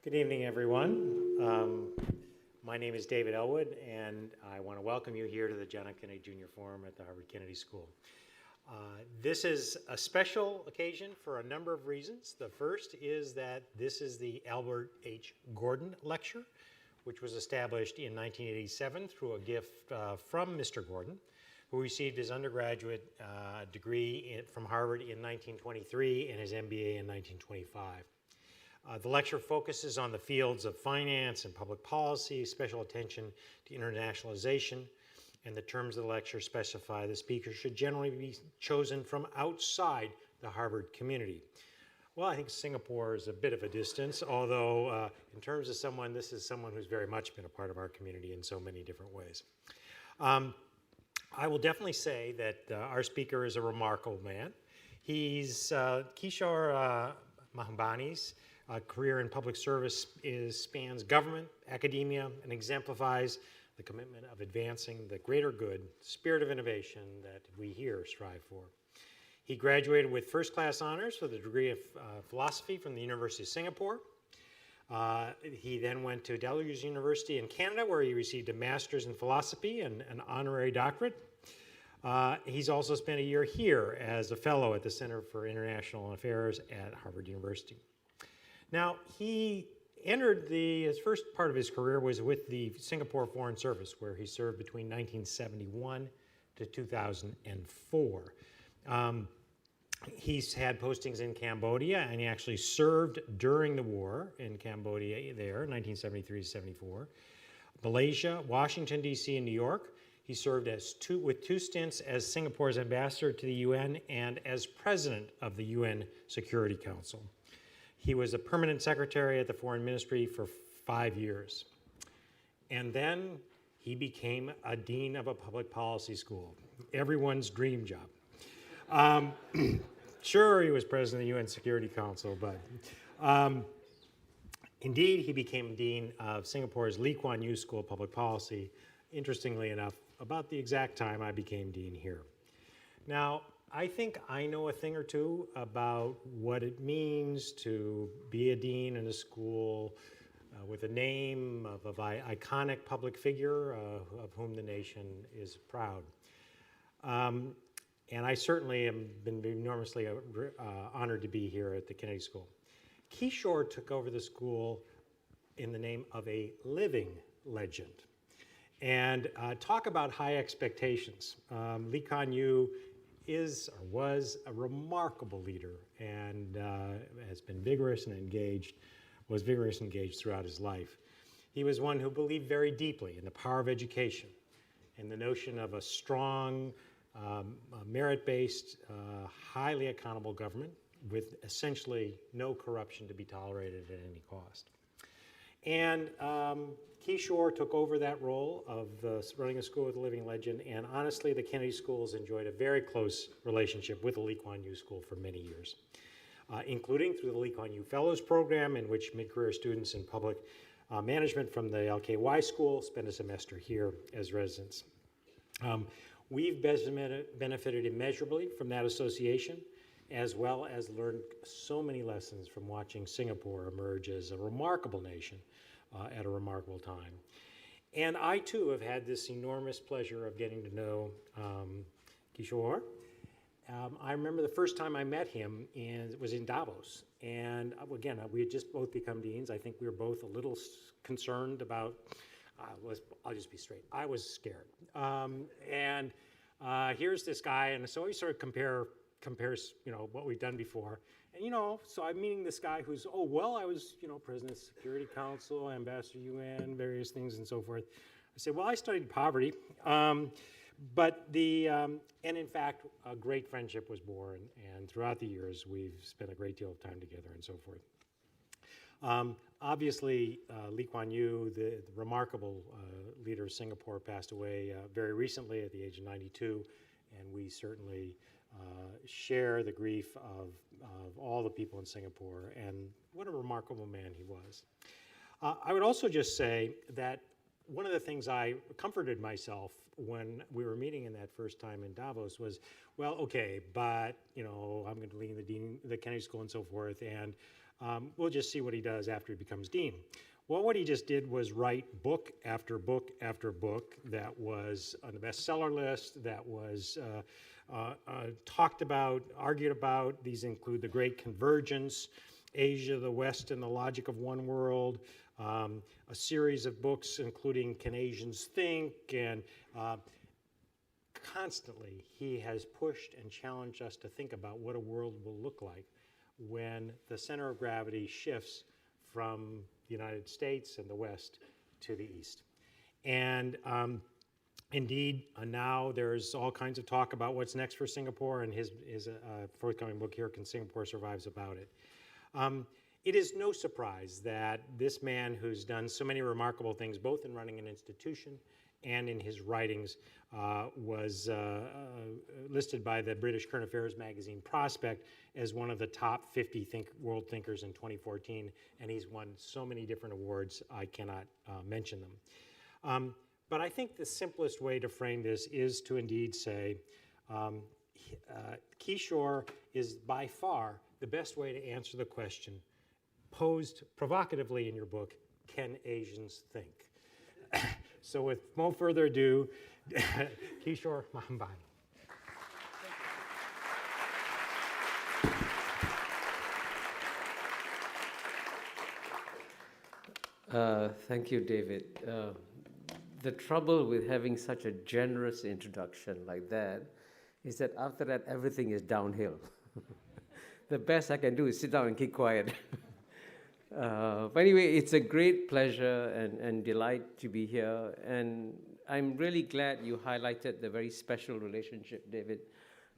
Good evening, everyone. My name is David Elwood, and I want to welcome you here to the John F. Kennedy Jr. Forum at the Harvard Kennedy School. This is a special occasion for a number of reasons. The first is that this is the Albert H. Gordon Lecture, which was established in 1987 through a gift from Mr. Gordon, who received his undergraduate degree from Harvard in 1923 and his MBA in 1925. The lecture focuses on the fields of finance and public policy, special attention to internationalization, and the terms of the lecture specify the speaker should generally be chosen from outside the Harvard community. Well, I think Singapore is a bit of a distance, although in terms of someone, this is someone who's very much been a part of our community in so many different ways. I will definitely say that our speaker is a remarkable man. He's Kishore Mahbubani's career in public service spans government, academia, and exemplifies the commitment of advancing the greater good, spirit of innovation that we here strive for. He graduated with first-class honors with a degree of philosophy from the University of Singapore. He then went to Delhousie University in Canada, where he received a master's in philosophy and an honorary doctorate. He's also spent a year here as a fellow at the Center for International Affairs at Harvard University. Now, he entered his first part of his career was with the Singapore Foreign Service, where he served between 1971 to 2004. He's had postings in Cambodia, and he actually served during the war in Cambodia there, 1973 to 74. Malaysia, Washington, D.C., and New York. He served with two stints as Singapore's ambassador to the UN and as president of the UN Security Council. He was a permanent secretary at the Foreign Ministry for 5 years. And then he became a dean of a public policy school, everyone's dream job. Sure, he was president of the UN Security Council, but indeed, he became dean of Singapore's Lee Kuan Yew School of Public Policy, interestingly enough, about the exact time I became dean here. Now, I think I know a thing or two about what it means to be a dean in a school with a name of an iconic public figure of whom the nation is proud. And I certainly have been enormously honored to be here at the Kennedy School. Kishore took over the school in the name of a living legend. And talk about high expectations. Lee Kuan Yew is or was a remarkable leader and has been vigorous and engaged, was vigorous and engaged throughout his life. He was one who believed very deeply in the power of education and the notion of a strong, merit-based, highly accountable government with essentially no corruption to be tolerated at any cost. And Kishore took over that role of running a school with a living legend, and honestly, the Kennedy Schools enjoyed a very close relationship with the Lee Kuan Yew School for many years, including through the Lee Kuan Yew Fellows Program, in which mid-career students in public management from the LKY School spend a semester here as residents. We've benefited immeasurably from that association, as well as learned so many lessons from watching Singapore emerge as a remarkable nation at a remarkable time. And I, too, have had this enormous pleasure of getting to know Kishore. I remember the first time I met him, and it was in Davos. And again, we had just both become deans. I think we were both a little concerned about, I'll just be straight, I was scared. Here's this guy, and so we sort of compares, what we've done before. And, so I'm meeting this guy who's, I was, president of the Security Council, ambassador UN, various things and so forth. I said, well, I studied poverty. And in fact, a great friendship was born. And throughout the years, we've spent a great deal of time together and so forth. Obviously, Lee Kuan Yew, the remarkable leader of Singapore, passed away very recently at the age of 92. And we certainly share the grief of all the people in Singapore, and what a remarkable man he was. I would also just say that one of the things I comforted myself when we were meeting in that first time in Davos was, well, okay, but I'm going to lead the Kennedy School and so forth, and We'll just see what he does after he becomes dean. Well, what he just did was write book after book after book that was on the bestseller list, that was talked about, argued about. These include The Great Convergence, Asia, the West, and the Logic of One World, a series of books including Can Asians Think, and constantly he has pushed and challenged us to think about what a world will look like when the center of gravity shifts from the United States and the West to the East. And indeed, now there's all kinds of talk about what's next for Singapore, and his forthcoming book here, Can Singapore Survive, is about it. It is no surprise that this man who's done so many remarkable things, both in running an institution and in his writings, was listed by the British Current Affairs magazine Prospect as one of the top 50 world thinkers in 2014, and he's won so many different awards, I cannot mention them. But I think the simplest way to frame this is to indeed say, Kishore is by far the best way to answer the question posed provocatively in your book, Can Asians Think? So with no further ado, Kishore Mahambani. Thank you, David. The trouble with having such a generous introduction like that is that after that, everything is downhill. The best I can do is sit down and keep quiet. But anyway, it's a great pleasure and delight to be here. And I'm really glad you highlighted the very special relationship, David,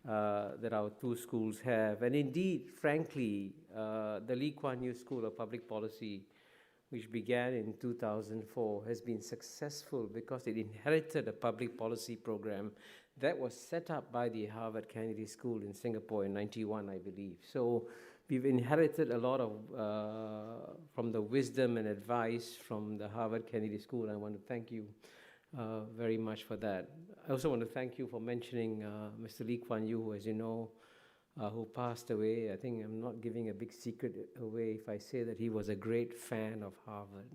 that our two schools have. And indeed, frankly, the Lee Kuan Yew School of Public Policy, which began in 2004, has been successful because it inherited a public policy program that was set up by the Harvard Kennedy School in Singapore in 91, I believe. So we've inherited a lot of from the wisdom and advice from the Harvard Kennedy School. I want to thank you very much for that. I also want to thank you for mentioning Mr. Lee Kuan Yew, who, as you know, who passed away. I think I'm not giving a big secret away if I say that he was a great fan of Harvard.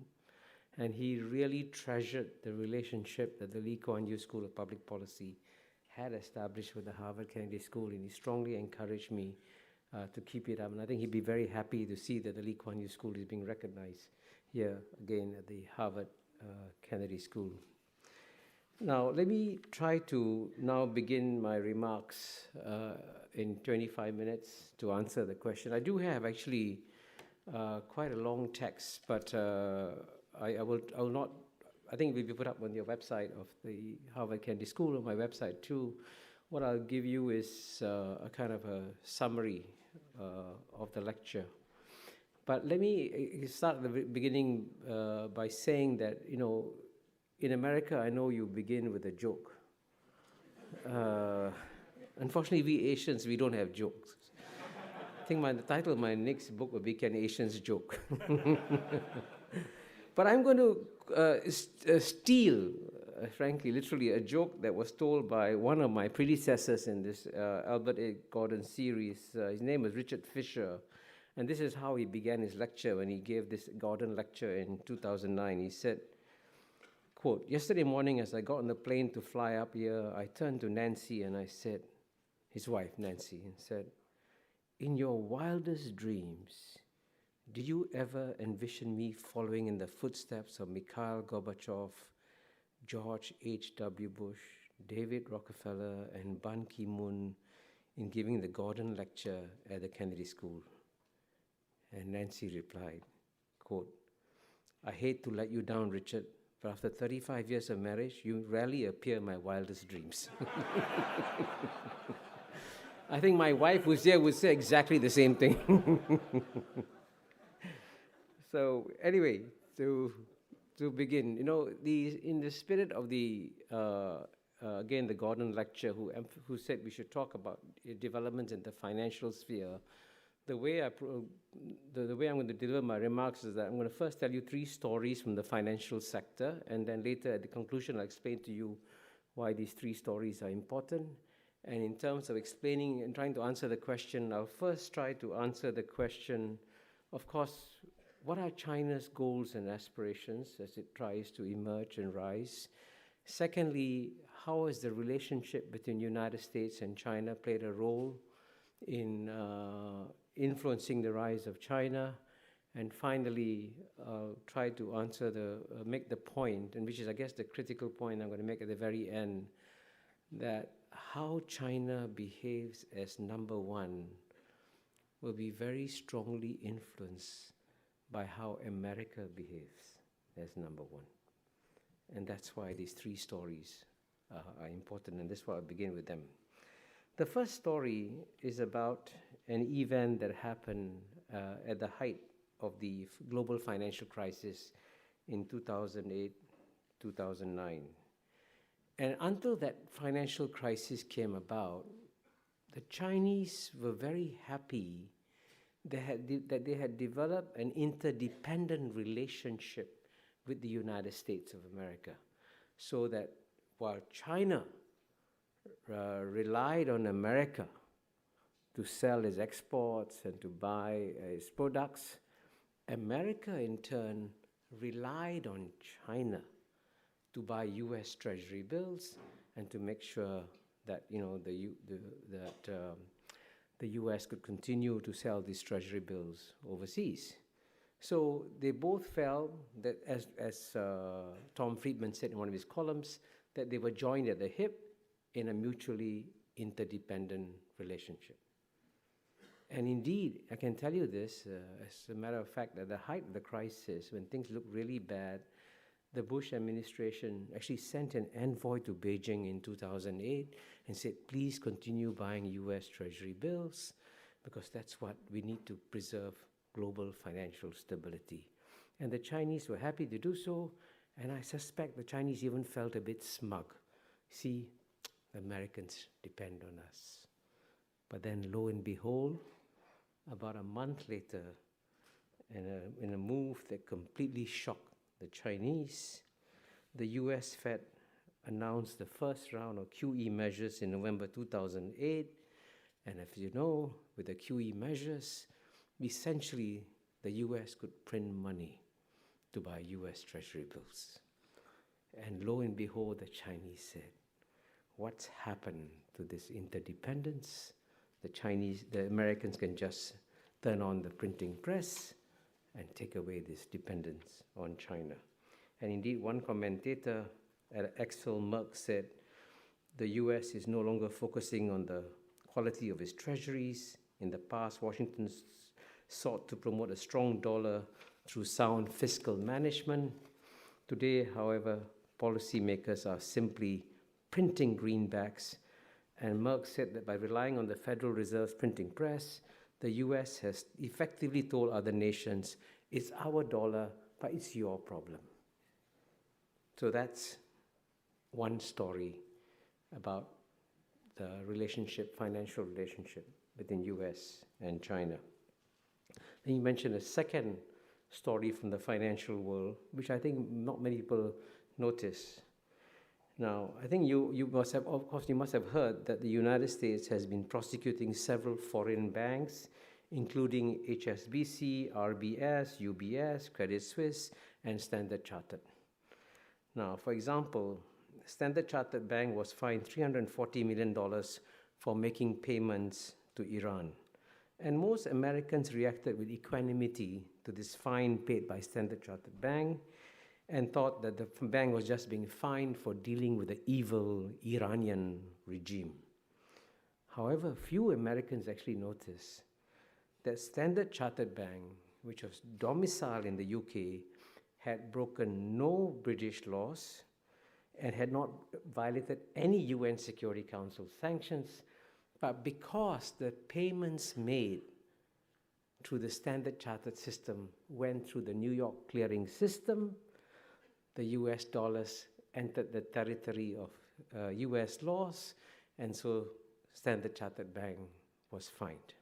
And he really treasured the relationship that the Lee Kuan Yew School of Public Policy had established with the Harvard Kennedy School, and he strongly encouraged me to keep it up. And I think he'd be very happy to see that the Lee Kuan Yew School is being recognized here again at the Harvard Kennedy School. Now, let me try to now begin my remarks in 25 minutes to answer the question. I do have actually quite a long text, but I will not, I think it will be put up on your website of the Harvard Kennedy School, on my website too. What I'll give you is a kind of a summary of the lecture. But let me start at the beginning by saying that, you know, in America, I know you begin with a joke. Unfortunately, we Asians, we don't have jokes. I think the title of my next book will be Can Asians Joke? But I'm going to steal, frankly, literally, a joke that was told by one of my predecessors in this Albert A. Gordon series. His name was Richard Fisher. And this is how he began his lecture when he gave this Gordon lecture in 2009. He said, quote, "Yesterday morning as I got on the plane to fly up here, I turned to Nancy and I said," his wife Nancy, and said, "In your wildest dreams, do you ever envision me following in the footsteps of Mikhail Gorbachev, George H.W. Bush, David Rockefeller, and Ban Ki-moon in giving the Gordon lecture at the Kennedy School?" And Nancy replied, quote, "I hate to let you down, Richard, but after 35 years of marriage, you rarely appear in my wildest dreams." I think my wife who's here would say exactly the same thing. So anyway, to begin, you know, in the spirit of the, again, the Gordon lecture, who said we should talk about developments in the financial sphere, the way I'm going to deliver my remarks is that I'm going to first tell you 3 stories from the financial sector, and then later at the conclusion I'll explain to you why these 3 stories are important. And in terms of explaining and trying to answer the question, I'll first try to answer the question Of course, what are China's goals and aspirations as it tries to emerge and rise? Secondly, how has the relationship between United States and China played a role in influencing the rise of China? And finally, try to answer make the point, and which is, I guess, the critical point I'm going to make at the very end, that how China behaves as number one will be very strongly influenced by how America behaves as number one. And that's why these three stories are important, and that's why I'll begin with them. The first story is about an event that happened at the height of the global financial crisis in 2008, 2009. And until that financial crisis came about, the Chinese were very happy that they had developed an interdependent relationship with the United States of America, so that while China relied on America to sell its exports and to buy its products, America in turn relied on China to buy U.S. Treasury bills and to make sure that the U.S. could continue to sell these Treasury bills overseas. So they both felt that, as Tom Friedman said in one of his columns, that they were joined at the hip in a mutually interdependent relationship. And indeed, I can tell you this, as a matter of fact, at the height of the crisis, when things looked really bad, the Bush administration actually sent an envoy to Beijing in 2008 and said, please continue buying US Treasury bills, because that's what we need to preserve global financial stability. And the Chinese were happy to do so, and I suspect the Chinese even felt a bit smug. See, the Americans depend on us. But then, lo and behold, about a month later, in a move that completely shocked the Chinese, the US Fed announced the first round of QE measures in November 2008. And as you know, with the QE measures, essentially the US could print money to buy US Treasury bills. And lo and behold, the Chinese said, what's happened to this interdependence? The Americans can just turn on the printing press and take away this dependence on China. And indeed, one commentator at Axel Merck said, the US is no longer focusing on the quality of its treasuries. In the past, Washington sought to promote a strong dollar through sound fiscal management. Today, however, policymakers are simply printing greenbacks. And Merck said that by relying on the Federal Reserve's printing press, the US has effectively told other nations, it's our dollar, but it's your problem. So that's one story about the financial relationship between US and China. Then you mentioned a second story from the financial world, which I think not many people notice. Now, I think you must have heard that the United States has been prosecuting several foreign banks, including HSBC, RBS, UBS, Credit Suisse, and Standard Chartered. Now, for example, Standard Chartered Bank was fined $340 million for making payments to Iran. And most Americans reacted with equanimity to this fine paid by Standard Chartered Bank and thought that the bank was just being fined for dealing with the evil Iranian regime. However, few Americans actually noticed that Standard Chartered Bank, which was domiciled in the UK, had broken no British laws and had not violated any UN Security Council sanctions, but because the payments made through the Standard Chartered system went through the New York clearing system, the US dollars entered the territory of US laws, and so Standard Chartered Bank was fined.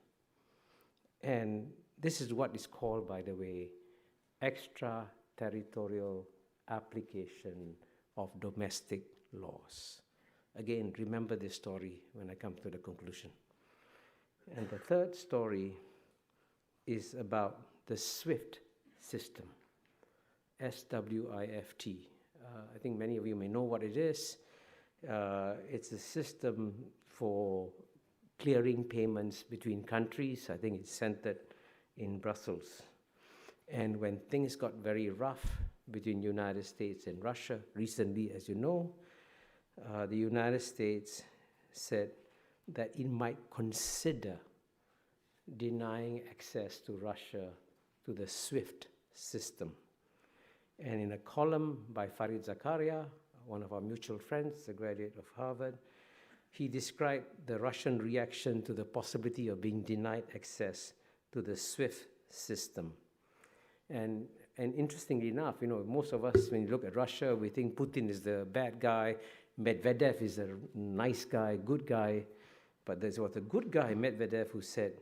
And this is what is called, by the way, extraterritorial application of domestic laws. Again, remember this story when I come to the conclusion. And the third story is about the SWIFT system, SWIFT. I think many of you may know what it is. It's a system for clearing payments between countries. I think it's centered in Brussels. And when things got very rough between the United States and Russia, recently, as you know, the United States said that it might consider denying access to Russia to the SWIFT system. And in a column by Fareed Zakaria, one of our mutual friends, a graduate of Harvard, he described the Russian reaction to the possibility of being denied access to the SWIFT system. And interestingly enough, most of us, when you look at Russia, we think Putin is the bad guy, Medvedev is a nice guy, good guy. But there was a good guy, Medvedev, who said,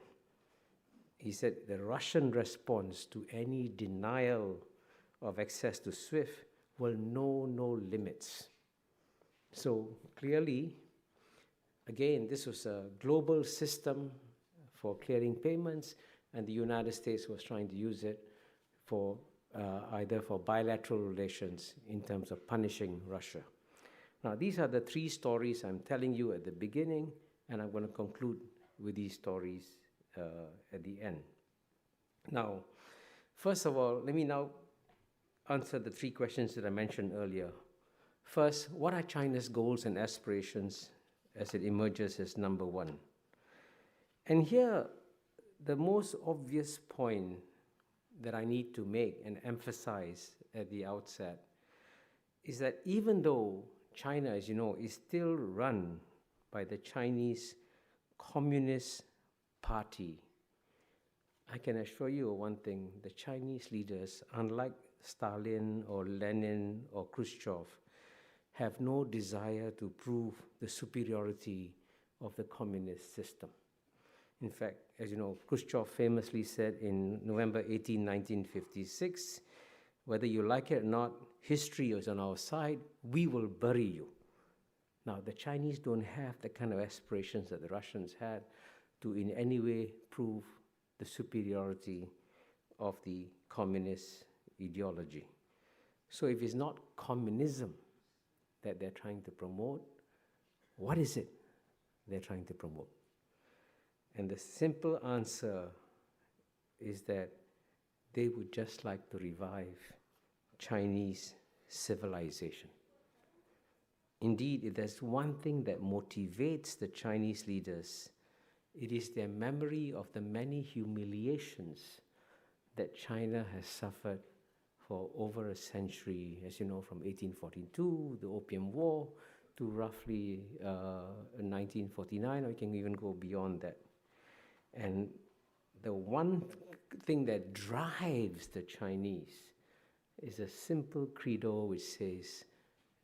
the Russian response to any denial of access to SWIFT will know no limits. So clearly, again, this was a global system for clearing payments, and the United States was trying to use it for either for bilateral relations in terms of punishing Russia. Now, these are the three stories I'm telling you at the beginning, and I'm going to conclude with these stories at the end. Now, first of all, let me now answer the three questions that I mentioned earlier. First, what are China's goals and aspirations as it emerges as number one? And here, the most obvious point that I need to make and emphasize at the outset is that even though China, as you know, is still run by the Chinese Communist Party, I can assure you of one thing: the Chinese leaders, unlike Stalin or Lenin or Khrushchev, have no desire to prove the superiority of the communist system. In fact, as you know, Khrushchev famously said in November 18, 1956, whether you like it or not, history is on our side, we will bury you. Now, the Chinese don't have the kind of aspirations that the Russians had to in any way prove the superiority of the communist ideology. So if it's not communism that they're trying to promote, what is it they're trying to promote? And the simple answer is that they would just like to revive Chinese civilization. Indeed, if there's one thing that motivates the Chinese leaders, it is their memory of the many humiliations that China has suffered for over a century, as you know, from 1842, the Opium War, to roughly 1949, or you can even go beyond that. And the one thing that drives the Chinese is a simple credo which says,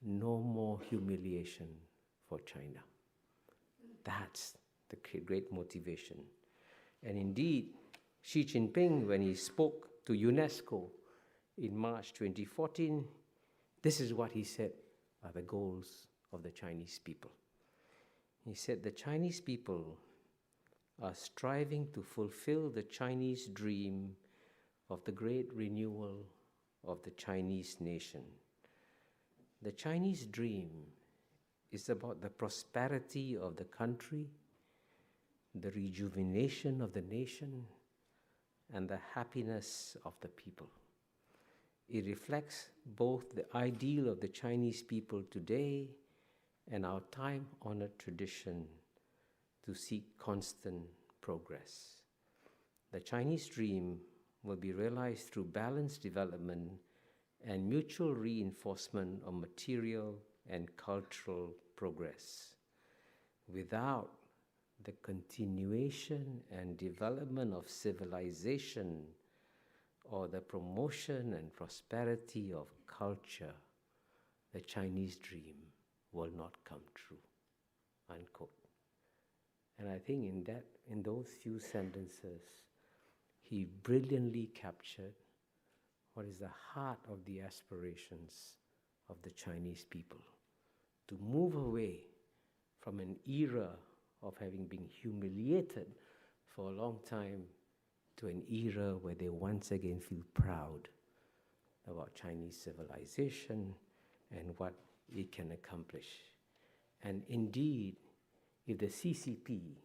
no more humiliation for China. That's the great motivation. And indeed, Xi Jinping, when he spoke to UNESCO in March 2014, this is what he said are the goals of the Chinese people. He said the Chinese people are striving to fulfill the Chinese dream of the great renewal of the Chinese nation. The Chinese dream is about the prosperity of the country, the rejuvenation of the nation, and the happiness of the people. It reflects both the ideal of the Chinese people today and our time-honored tradition to seek constant progress. The Chinese dream will be realized through balanced development and mutual reinforcement of material and cultural progress. Without the continuation and development of civilization or the promotion and prosperity of culture, the Chinese dream will not come true, unquote. And I think in those few sentences, he brilliantly captured what is the heart of the aspirations of the Chinese people, to move away from an era of having been humiliated for a long time to an era where they once again feel proud about Chinese civilization and what it can accomplish. And indeed, if the CCP,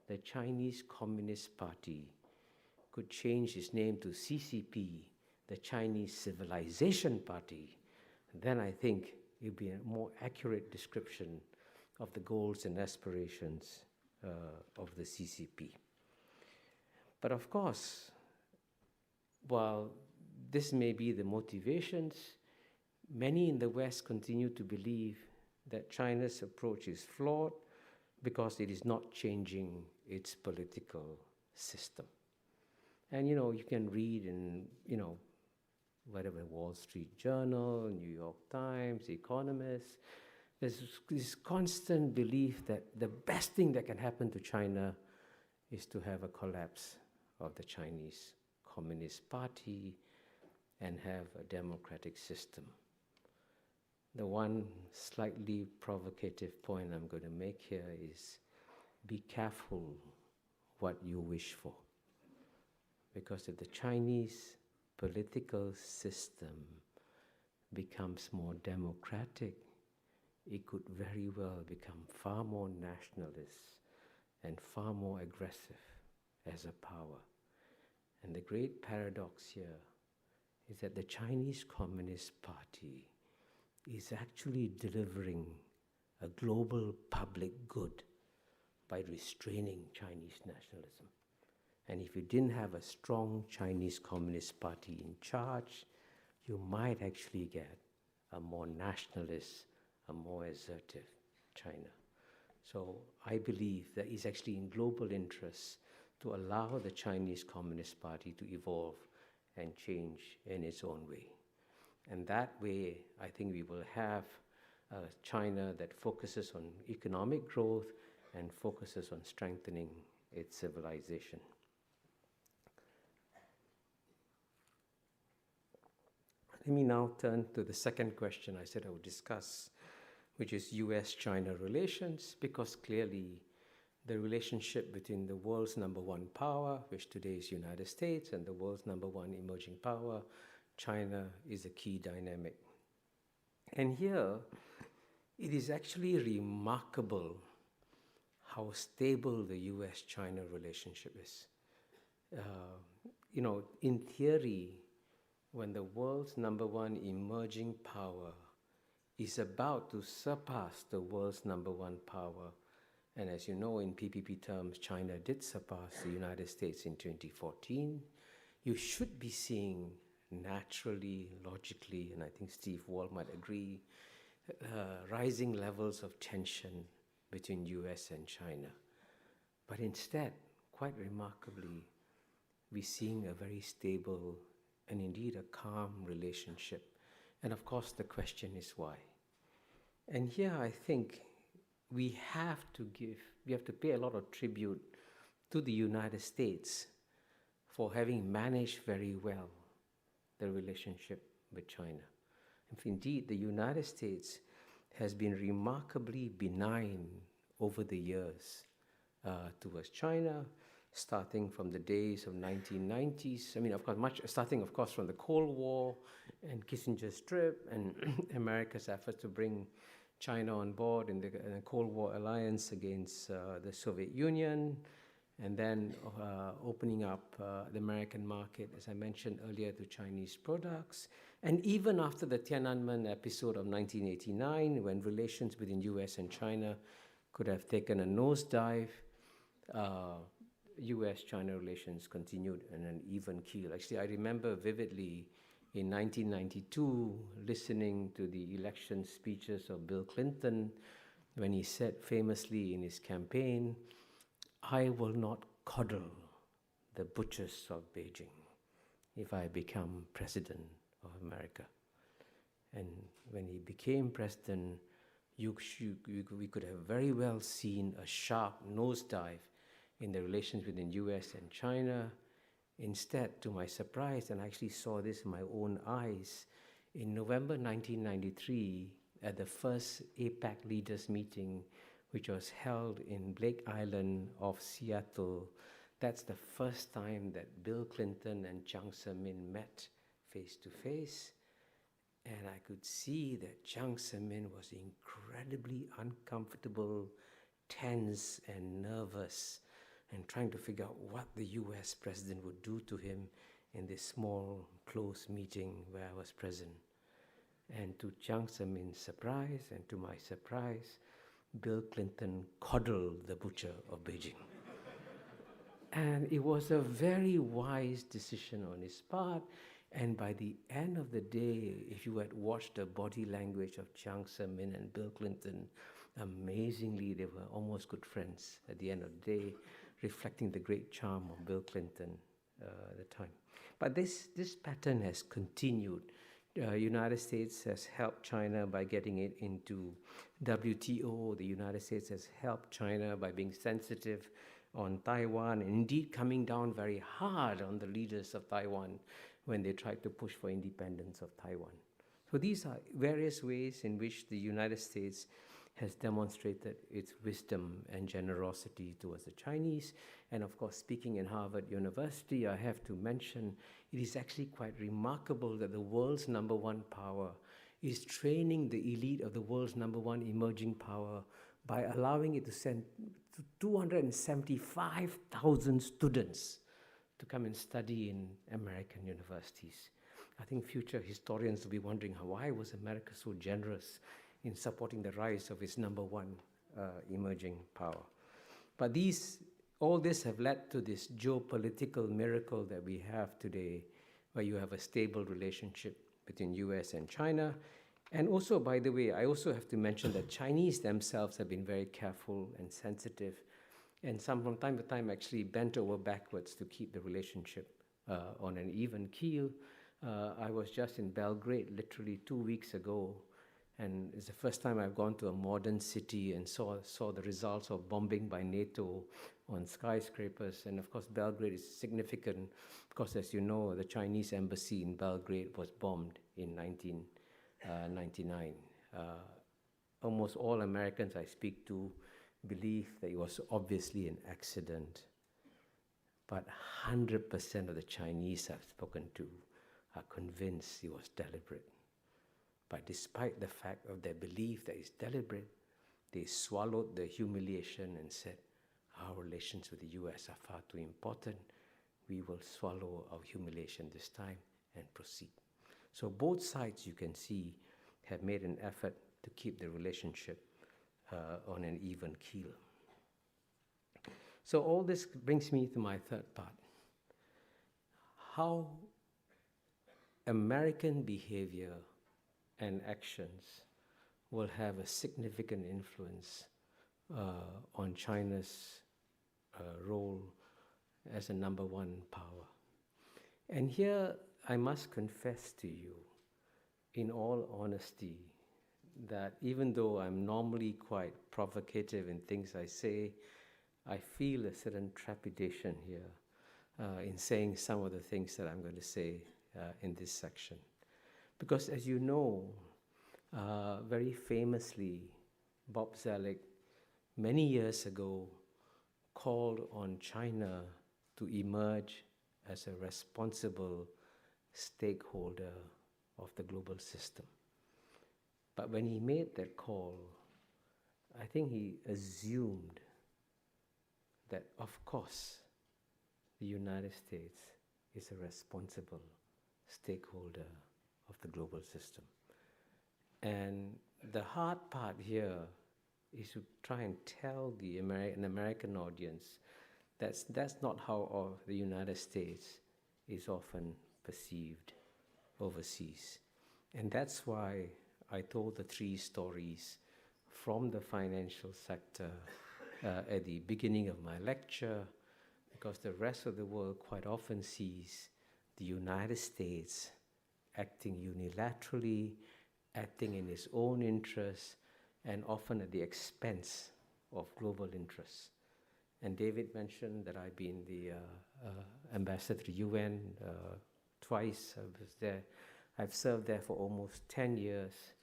the Chinese Communist Party, could change its name to CCP, the Chinese Civilization Party, then I think it would be a more accurate description of the goals and aspirations of the CCP. But of course, while this may be the motivations, many in the West continue to believe that China's approach is flawed because it is not changing its political system. And you can read in, whatever, Wall Street Journal, New York Times, Economist, there's this constant belief that the best thing that can happen to China is to have a collapse of the Chinese Communist Party and have a democratic system. The one slightly provocative point I'm going to make here is be careful what you wish for. Because if the Chinese political system becomes more democratic, it could very well become far more nationalist and far more aggressive as a power. And the great paradox here is that the Chinese Communist Party is actually delivering a global public good by restraining Chinese nationalism. And if you didn't have a strong Chinese Communist Party in charge, you might actually get a more nationalist, a more assertive China. So I believe that it's actually in global interest to allow the Chinese Communist Party to evolve and change in its own way. And that way, I think we will have a China that focuses on economic growth and focuses on strengthening its civilization. Let me now turn to the second question I said I would discuss, which is US-China relations, because clearly the relationship between the world's number one power, which today is United States, and the world's number one emerging power, China, is a key dynamic. And here, it is actually remarkable how stable the US-China relationship is. In theory, when the world's number one emerging power is about to surpass the world's number one power, and as you know, in PPP terms, China did surpass the United States in 2014, you should be seeing naturally, logically, and I think Steve Wall might agree, rising levels of tension between US and China. But instead, quite remarkably, we're seeing a very stable and indeed a calm relationship. And of course, the question is why. And here I think we have to pay a lot of tribute to the United States for having managed very well the relationship with China. If indeed the United States has been remarkably benign over the years towards China, starting from the days of 1990s. I mean, of course, starting from the Cold War and Kissinger's trip and America's efforts to bring China on board in the Cold War alliance against the Soviet Union, and then opening up the American market, as I mentioned earlier, to Chinese products. And even after the Tiananmen episode of 1989, when relations between US and China could have taken a nosedive, US-China relations continued in an even keel. Actually, I remember vividly in 1992 listening to the election speeches of Bill Clinton when he said famously in his campaign, "I will not coddle the butchers of Beijing if I become president of America." And when he became president, we could have very well seen a sharp nosedive in the relations between US and China. Instead, to my surprise, and I actually saw this in my own eyes, in November 1993, at the first APEC leaders meeting, which was held in Blake Island off Seattle, That's the first time that Bill Clinton and Jiang Zemin met face to face. And I could see that Jiang Zemin was incredibly uncomfortable, tense and nervous, and trying to figure out what the US president would do to him in this small, close meeting where I was present. And to Jiang Zemin's surprise, and to my surprise, Bill Clinton coddled the butcher of Beijing. And it was a very wise decision on his part. And by the end of the day, if you had watched the body language of Jiang Zemin and Bill Clinton, amazingly, they were almost good friends at the end of the day, reflecting the great charm of Bill Clinton at the time. But this pattern has continued. United States has helped China by getting it into WTO. The United States has helped China by being sensitive on Taiwan, and indeed coming down very hard on the leaders of Taiwan when they tried to push for independence of Taiwan. So these are various ways in which the United States has demonstrated its wisdom and generosity towards the Chinese. And of course, speaking in Harvard University, I have to mention it is actually quite remarkable that the world's #1 power is training the elite of the world's #1 emerging power by allowing it to send 275,000 students to come and study in American universities. I think future historians will be wondering, why was America so generous in supporting the rise of its #1 emerging power? But all this have led to this geopolitical miracle that we have today, where you have a stable relationship between US and China. And also, by the way, I also have to mention that Chinese themselves have been very careful and sensitive, and from time to time actually bent over backwards to keep the relationship on an even keel. I was just in Belgrade literally 2 weeks ago, and it's the first time I've gone to a modern city and saw the results of bombing by NATO on skyscrapers. And of course, Belgrade is significant because, as you know, the Chinese embassy in Belgrade was bombed in 1999. Almost all Americans I speak to believe that it was obviously an accident. But 100% of the Chinese I've spoken to are convinced it was deliberate. But despite the fact of their belief that it's deliberate, they swallowed the humiliation and said, our relations with the US are far too important. We will swallow our humiliation this time and proceed. So both sides, you can see, have made an effort to keep the relationship on an even keel. So all this brings me to my third part. How American behavior and actions will have a significant influence on China's role as a #1 power. And here I must confess to you, in all honesty, that even though I'm normally quite provocative in things I say, I feel a certain trepidation here in saying some of the things that I'm going to say in this section. Because as you know, very famously, Bob Zoellick, many years ago, called on China to emerge as a responsible stakeholder of the global system. But when he made that call, I think he assumed that, of course, the United States is a responsible stakeholder of the global system. And the hard part here is to try and tell an American audience that's not how the United States is often perceived overseas. And that's why I told the 3 stories from the financial sector at the beginning of my lecture, because the rest of the world quite often sees the United States acting unilaterally, acting in its own interests, and often at the expense of global interests. And David mentioned that I've been the ambassador to UN twice. I was there. I've served there for almost 10 years.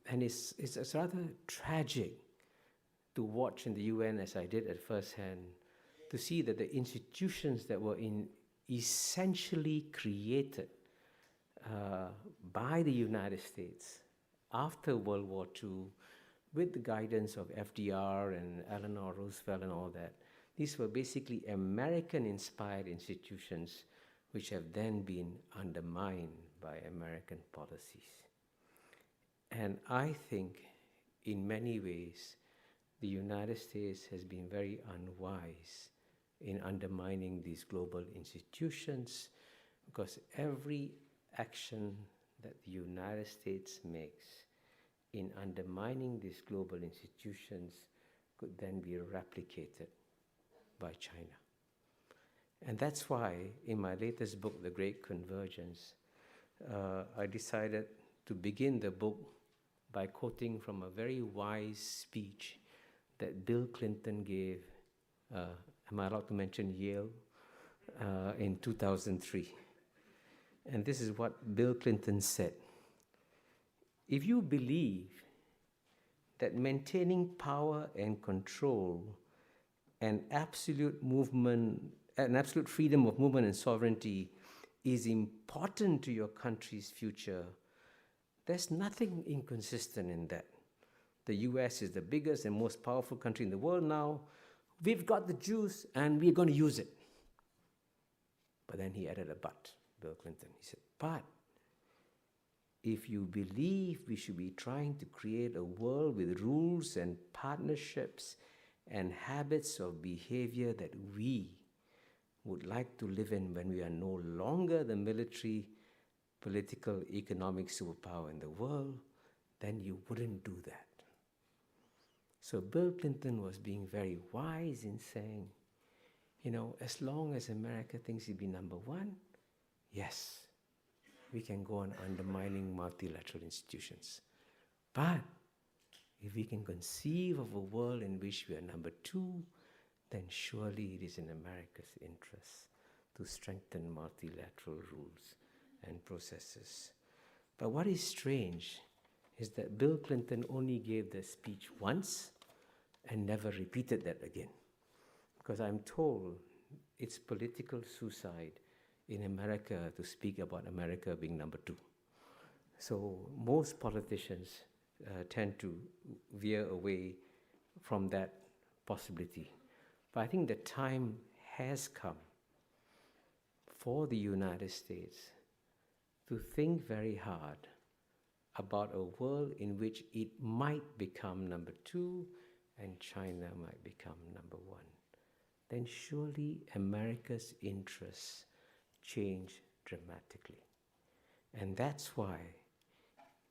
And it's rather tragic to watch in the UN, as I did at first hand, to see that the institutions that were essentially created by the United States after World War II, with the guidance of FDR and Eleanor Roosevelt and all that, these were basically American-inspired institutions which have then been undermined by American policies. And I think, in many ways, the United States has been very unwise in undermining these global institutions, because every action that the United States makes in undermining these global institutions could then be replicated by China. And that's why in my latest book, The Great Convergence, I decided to begin the book by quoting from a very wise speech that Bill Clinton gave, am I allowed to mention Yale, in 2003. And this is what Bill Clinton said. If you believe that maintaining power and control and absolute freedom of movement and sovereignty is important to your country's future, there's nothing inconsistent in that. The US is the biggest and most powerful country in the world now. We've got the juice and we're going to use it. But then he added a but, Bill Clinton. He said, but if you believe we should be trying to create a world with rules and partnerships and habits of behavior that we would like to live in when we are no longer the military, political, economic superpower in the world, then you wouldn't do that. So Bill Clinton was being very wise in saying, you know, as long as America thinks it'll be number one, yes, we can go on undermining multilateral institutions. But if we can conceive of a world in which we are number two, then surely it is in America's interest to strengthen multilateral rules and processes. But what is strange is that Bill Clinton only gave the speech once and never repeated that again. Because I'm told it's political suicide in America to speak about America being number two. So most politicians tend to veer away from that possibility. But I think the time has come for the United States to think very hard about a world in which it might become number two and China might become number one. Then surely America's interests change dramatically. And that's why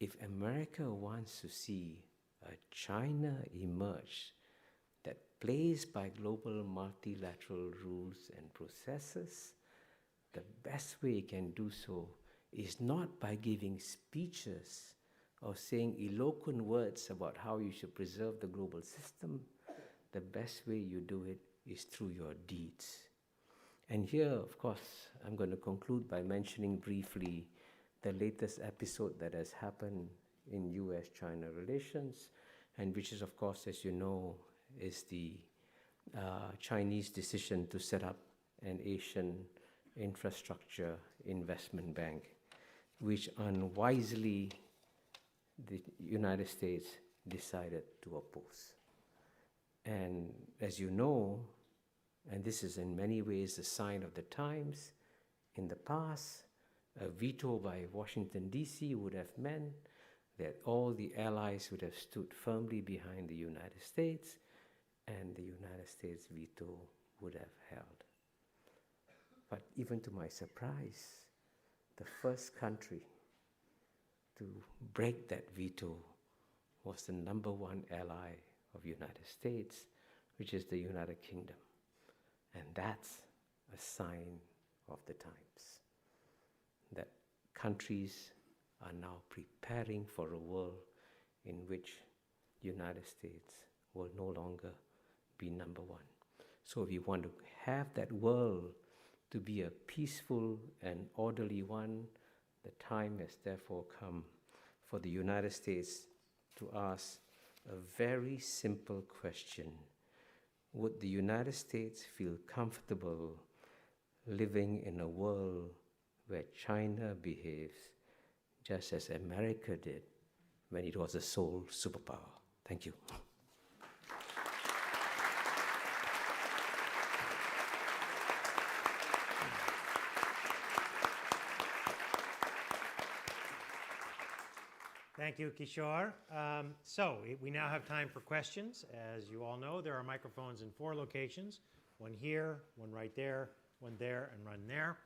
if America wants to see a China emerge that plays by global multilateral rules and processes, the best way it can do so is not by giving speeches or saying eloquent words about how you should preserve the global system. The best way you do it is through your deeds. And here, of course, I'm going to conclude by mentioning briefly the latest episode that has happened in US-China relations, and which is, of course, as you know, is the Chinese decision to set up an Asian infrastructure investment bank, which unwisely the United States decided to oppose. And as you know, and this is in many ways a sign of the times, in the past, a veto by Washington, D.C. would have meant that all the allies would have stood firmly behind the United States, and the United States veto would have held. But even to my surprise, the first country to break that veto was the number one ally of the United States, which is the United Kingdom. And that's a sign of the times, that countries are now preparing for a world in which the United States will no longer be number one. So if you want to have that world to be a peaceful and orderly one, the time has therefore come for the United States to ask a very simple question. would the United States feel comfortable living in a world where China behaves just as America did when it was a sole superpower? Thank you. Thank you, Kishore. So we now have time for questions. As you all know, there are microphones in 4 locations, one here, one right there, one there, and one there.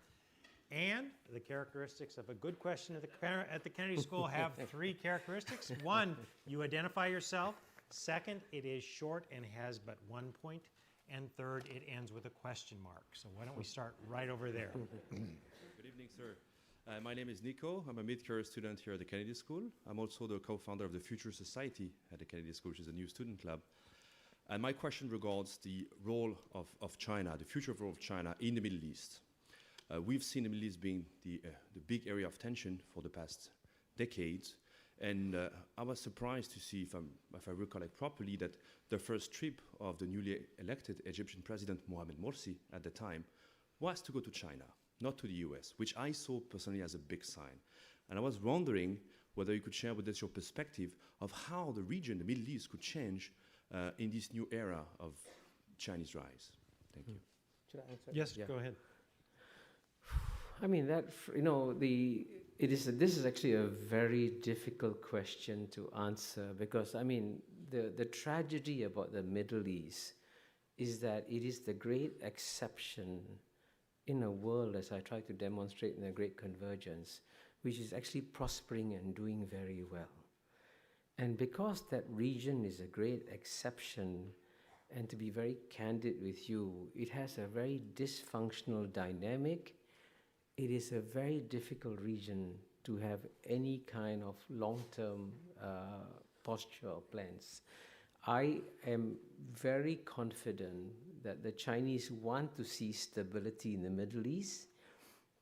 And the characteristics of a good question at the Kennedy School have 3 characteristics. 1, you identify yourself. 2nd, it is short and has but 1 point. And 3rd, it ends with a question mark. So why don't we start right over there? Good evening, sir. My name is Nico. I'm a mid-career student here at the Kennedy School. I'm also the co-founder of the Future Society at the Kennedy School, which is a new student club. And my question regards the role of China, the future role of China in the Middle East. We've seen the Middle East being the big area of tension for the past decades. And I was surprised to see, if I recollect properly, that the first trip of the newly elected Egyptian president, Mohamed Morsi, at the time, was to go to China, not to the US, which I saw personally as a big sign. And I was wondering whether you could share with us your perspective of how the region, the Middle East, could change in this new era of Chinese rise. Thank you. Should I answer? Yes, Yeah. go ahead. I mean, this is actually a very difficult question to answer because, I mean, the tragedy about the Middle East is that it is the great exception in a world, as I try to demonstrate in the Great Convergence, which is actually prospering and doing very well. And because that region is a great exception, and to be very candid with you, it has a very dysfunctional dynamic. It is a very difficult region to have any kind of long-term posture or plans. I am very confident that the Chinese want to see stability in the Middle East,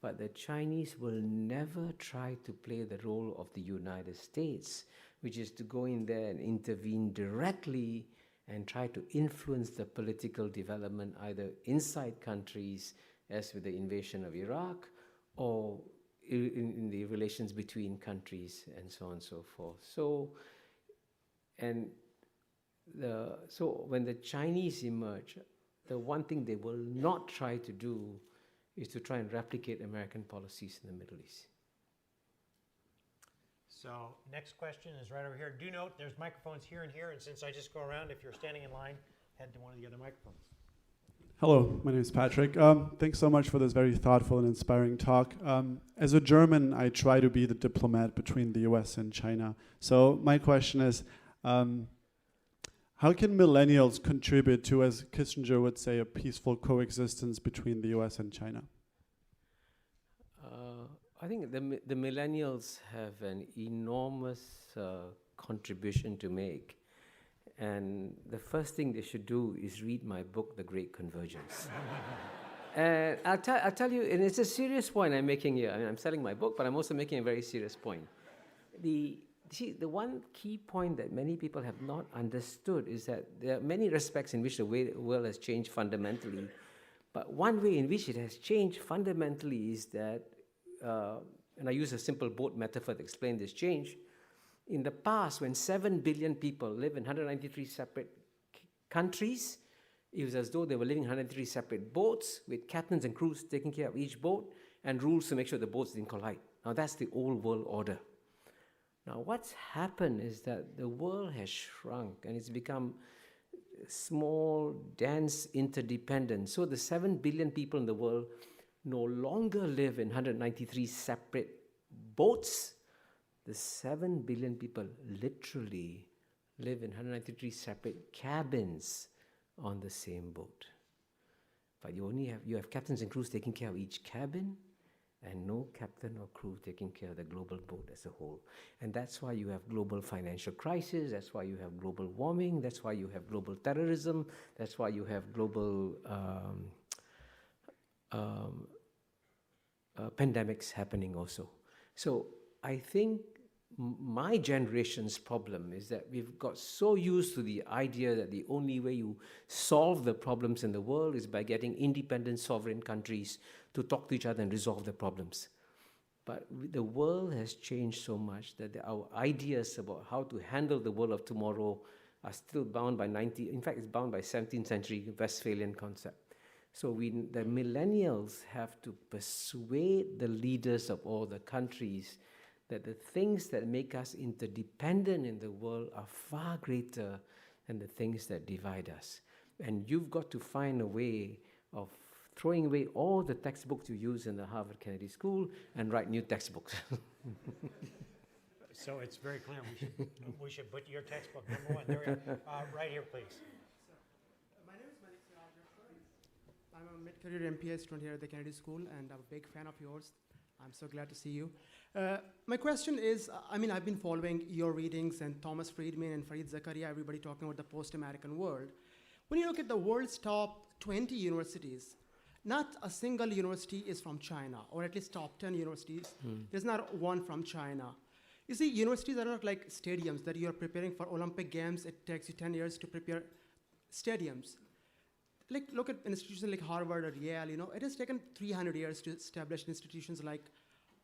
but the Chinese will never try to play the role of the United States, which is to go in there and intervene directly and try to influence the political development either inside countries, as with the invasion of Iraq, or in the relations between countries and so on and so forth. So when the Chinese emerge, the one thing they will not try to do is to try and replicate American policies in the Middle East. So next question is right over here. Do note there's microphones here and here, and since I just go around, if you're standing in line, head to one of the other microphones. Hello, my name is Patrick. Thanks so much for this very thoughtful and inspiring talk. As a German, I try to be the diplomat between the US and China. So my question is, how can millennials contribute to, as Kissinger would say, a peaceful coexistence between the US and China? I think the millennials have an enormous contribution to make. And the first thing they should do is read my book, The Great Convergence. And I'll tell you, and it's a serious point I'm making here. I mean, I'm selling my book, but I'm also making a very serious point. The one key point that many people have not understood is that there are many respects in which the world has changed fundamentally. But one way in which it has changed fundamentally is that, and I use a simple boat metaphor to explain this change. In the past, when 7 billion people live in 193 separate countries, it was as though they were living in 103 separate boats with captains and crews taking care of each boat and rules to make sure the boats didn't collide. Now that's the old world order. Now what's happened is that the world has shrunk and it's become small, dense, interdependent. So the 7 billion people in the world no longer live in 193 separate boats. The 7 billion people literally live in 193 separate cabins on the same boat. But you have captains and crews taking care of each cabin, and no captain or crew taking care of the global boat as a whole. And that's why you have global financial crisis, that's why you have global warming, that's why you have global terrorism, that's why you have global pandemics happening also. So I think my generation's problem is that we've got so used to the idea that the only way you solve the problems in the world is by getting independent sovereign countries to talk to each other and resolve the problems. But the world has changed so much that our ideas about how to handle the world of tomorrow are still bound by in fact, it's bound by 17th century Westphalian concept. So the millennials have to persuade the leaders of all the countries that the things that make us interdependent in the world are far greater than the things that divide us. And you've got to find a way of throwing away all the textbooks you use in the Harvard Kennedy School and write new textbooks. So it's very clear, we should put your textbook number one. There we are. Right here, please. My name is Malik Siraj. I'm a mid-career MPA student here at the Kennedy School, and I'm a big fan of yours. I'm so glad to see you. My question is, I've been following your readings and Thomas Friedman and Fareed Zakaria, everybody talking about the post-American world. When you look at the world's top 20 universities, not a single university is from China, or at least top 10 universities. There's not one from China. You see, universities are not like stadiums that you're preparing for Olympic Games. It takes you 10 years to prepare stadiums. Like, look at institutions like Harvard or Yale, it has taken 300 years to establish institutions like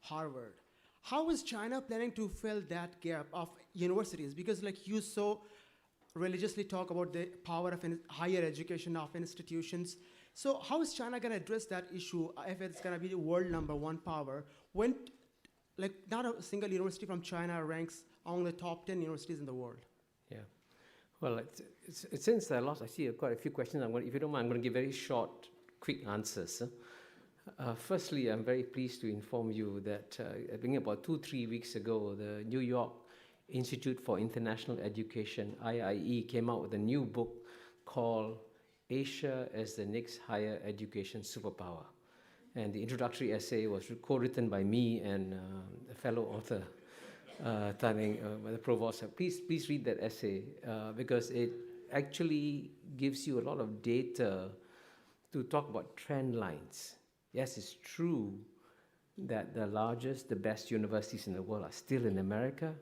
Harvard. How is China planning to fill that gap of universities? Because like you so religiously talk about the power of higher education of institutions. So how is China going to address that issue if it's going to be the world #1 power when like not a single university from China ranks among the top 10 universities in the world? Yeah. Well, since I see quite a few questions, if you don't mind, I'm going to give very short, quick answers. Firstly, I'm very pleased to inform you that I think about 2-3 weeks ago, the New York Institute for International Education, IIE, came out with a new book called Asia as the Next Higher Education Superpower. And the introductory essay was co-written by me and a fellow author, the provost. Please read that essay because it actually gives you a lot of data to talk about trend lines. Yes, it's true that the largest, the best universities in the world are still in America,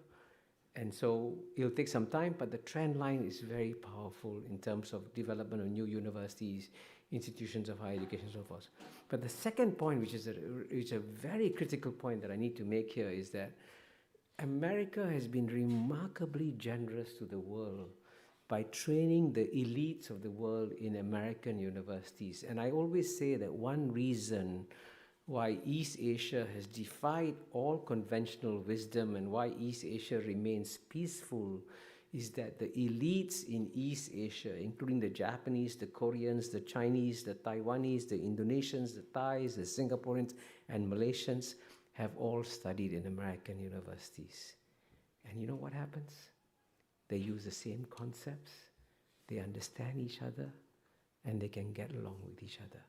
and so it'll take some time, but the trend line is very powerful in terms of development of new universities, institutions of higher education, and so forth. But the second point, which is a very critical point that I need to make here, is that America has been remarkably generous to the world by training the elites of the world in American universities. And I always say that one reason why East Asia has defied all conventional wisdom and why East Asia remains peaceful is that the elites in East Asia, including the Japanese, the Koreans, the Chinese, the Taiwanese, the Indonesians, the Thais, the Singaporeans, and Malaysians, have all studied in American universities. And you know what happens? They use the same concepts, they understand each other, and they can get along with each other.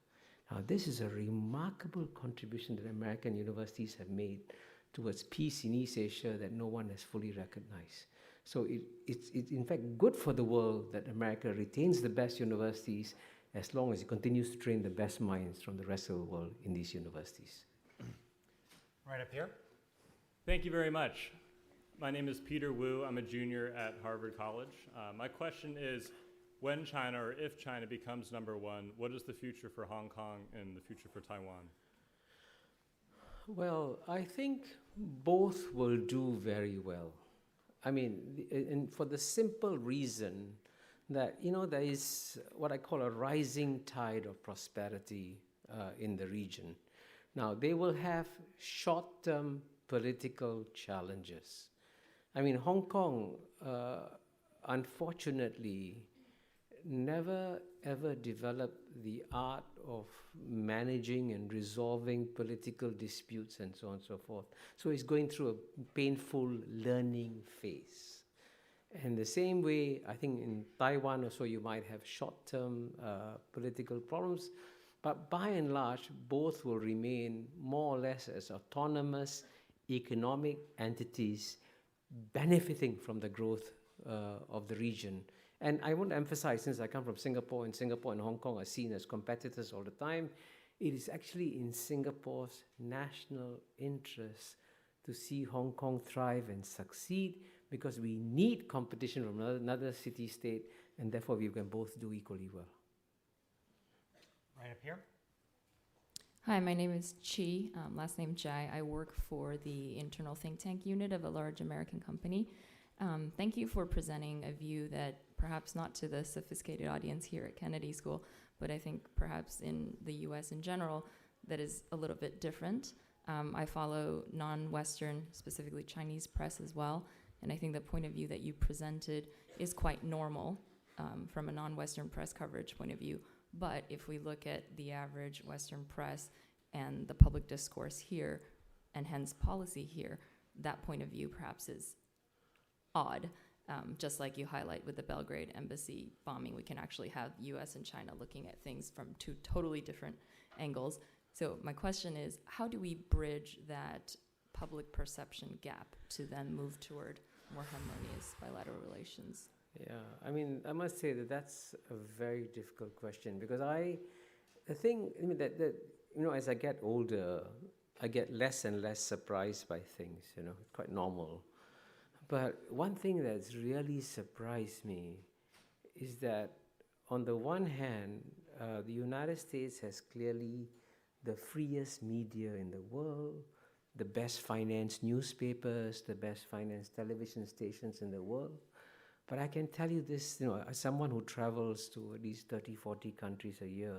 Now, this is a remarkable contribution that American universities have made towards peace in East Asia that no one has fully recognized. So it's in fact good for the world that America retains the best universities as long as it continues to train the best minds from the rest of the world in these universities. Right up here. Thank you very much. My name is Peter Wu. I'm a junior at Harvard College. My question is, when China, or if China becomes #1, what is the future for Hong Kong and the future for Taiwan? Well, I think both will do very well. I mean, and for the simple reason that, there is what I call a rising tide of prosperity in the region. Now, they will have short-term political challenges. I mean, Hong Kong, unfortunately, never ever developed the art of managing and resolving political disputes and so on and so forth. So it's going through a painful learning phase. And the same way, I think in Taiwan also you might have short-term political problems, but by and large, both will remain more or less as autonomous economic entities benefiting from the growth of the region. And I want to emphasize, since I come from Singapore, and Singapore and Hong Kong are seen as competitors all the time, it is actually in Singapore's national interest to see Hong Kong thrive and succeed, because we need competition from another city-state, and therefore we can both do equally well. Right up here. Hi, my name is Chi, last name Jai. I work for the internal think tank unit of a large American company. Thank you for presenting a view that perhaps not to the sophisticated audience here at Kennedy School, but I think perhaps in the US in general, that is a little bit different. I follow non-Western, specifically Chinese press as well, and I think the point of view that you presented is quite normal from a non-Western press coverage point of view. But if we look at the average Western press and the public discourse here, and hence policy here, that point of view perhaps is odd. Just like you highlight with the Belgrade embassy bombing, we can actually have US and China looking at things from two totally different angles. So my question is, how do we bridge that public perception gap to then move toward more harmonious bilateral relations? Yeah, I mean, I must say that that's a very difficult question, because the thing, I mean, that you know, as I get older, I get less and less surprised by things, you know, it's quite normal. But one thing that's really surprised me is that on the one hand, the United States has clearly the freest media in the world, the best financed newspapers, the best financed television stations in the world. But I can tell you this, you know, as someone who travels to at least 30, 40 countries a year,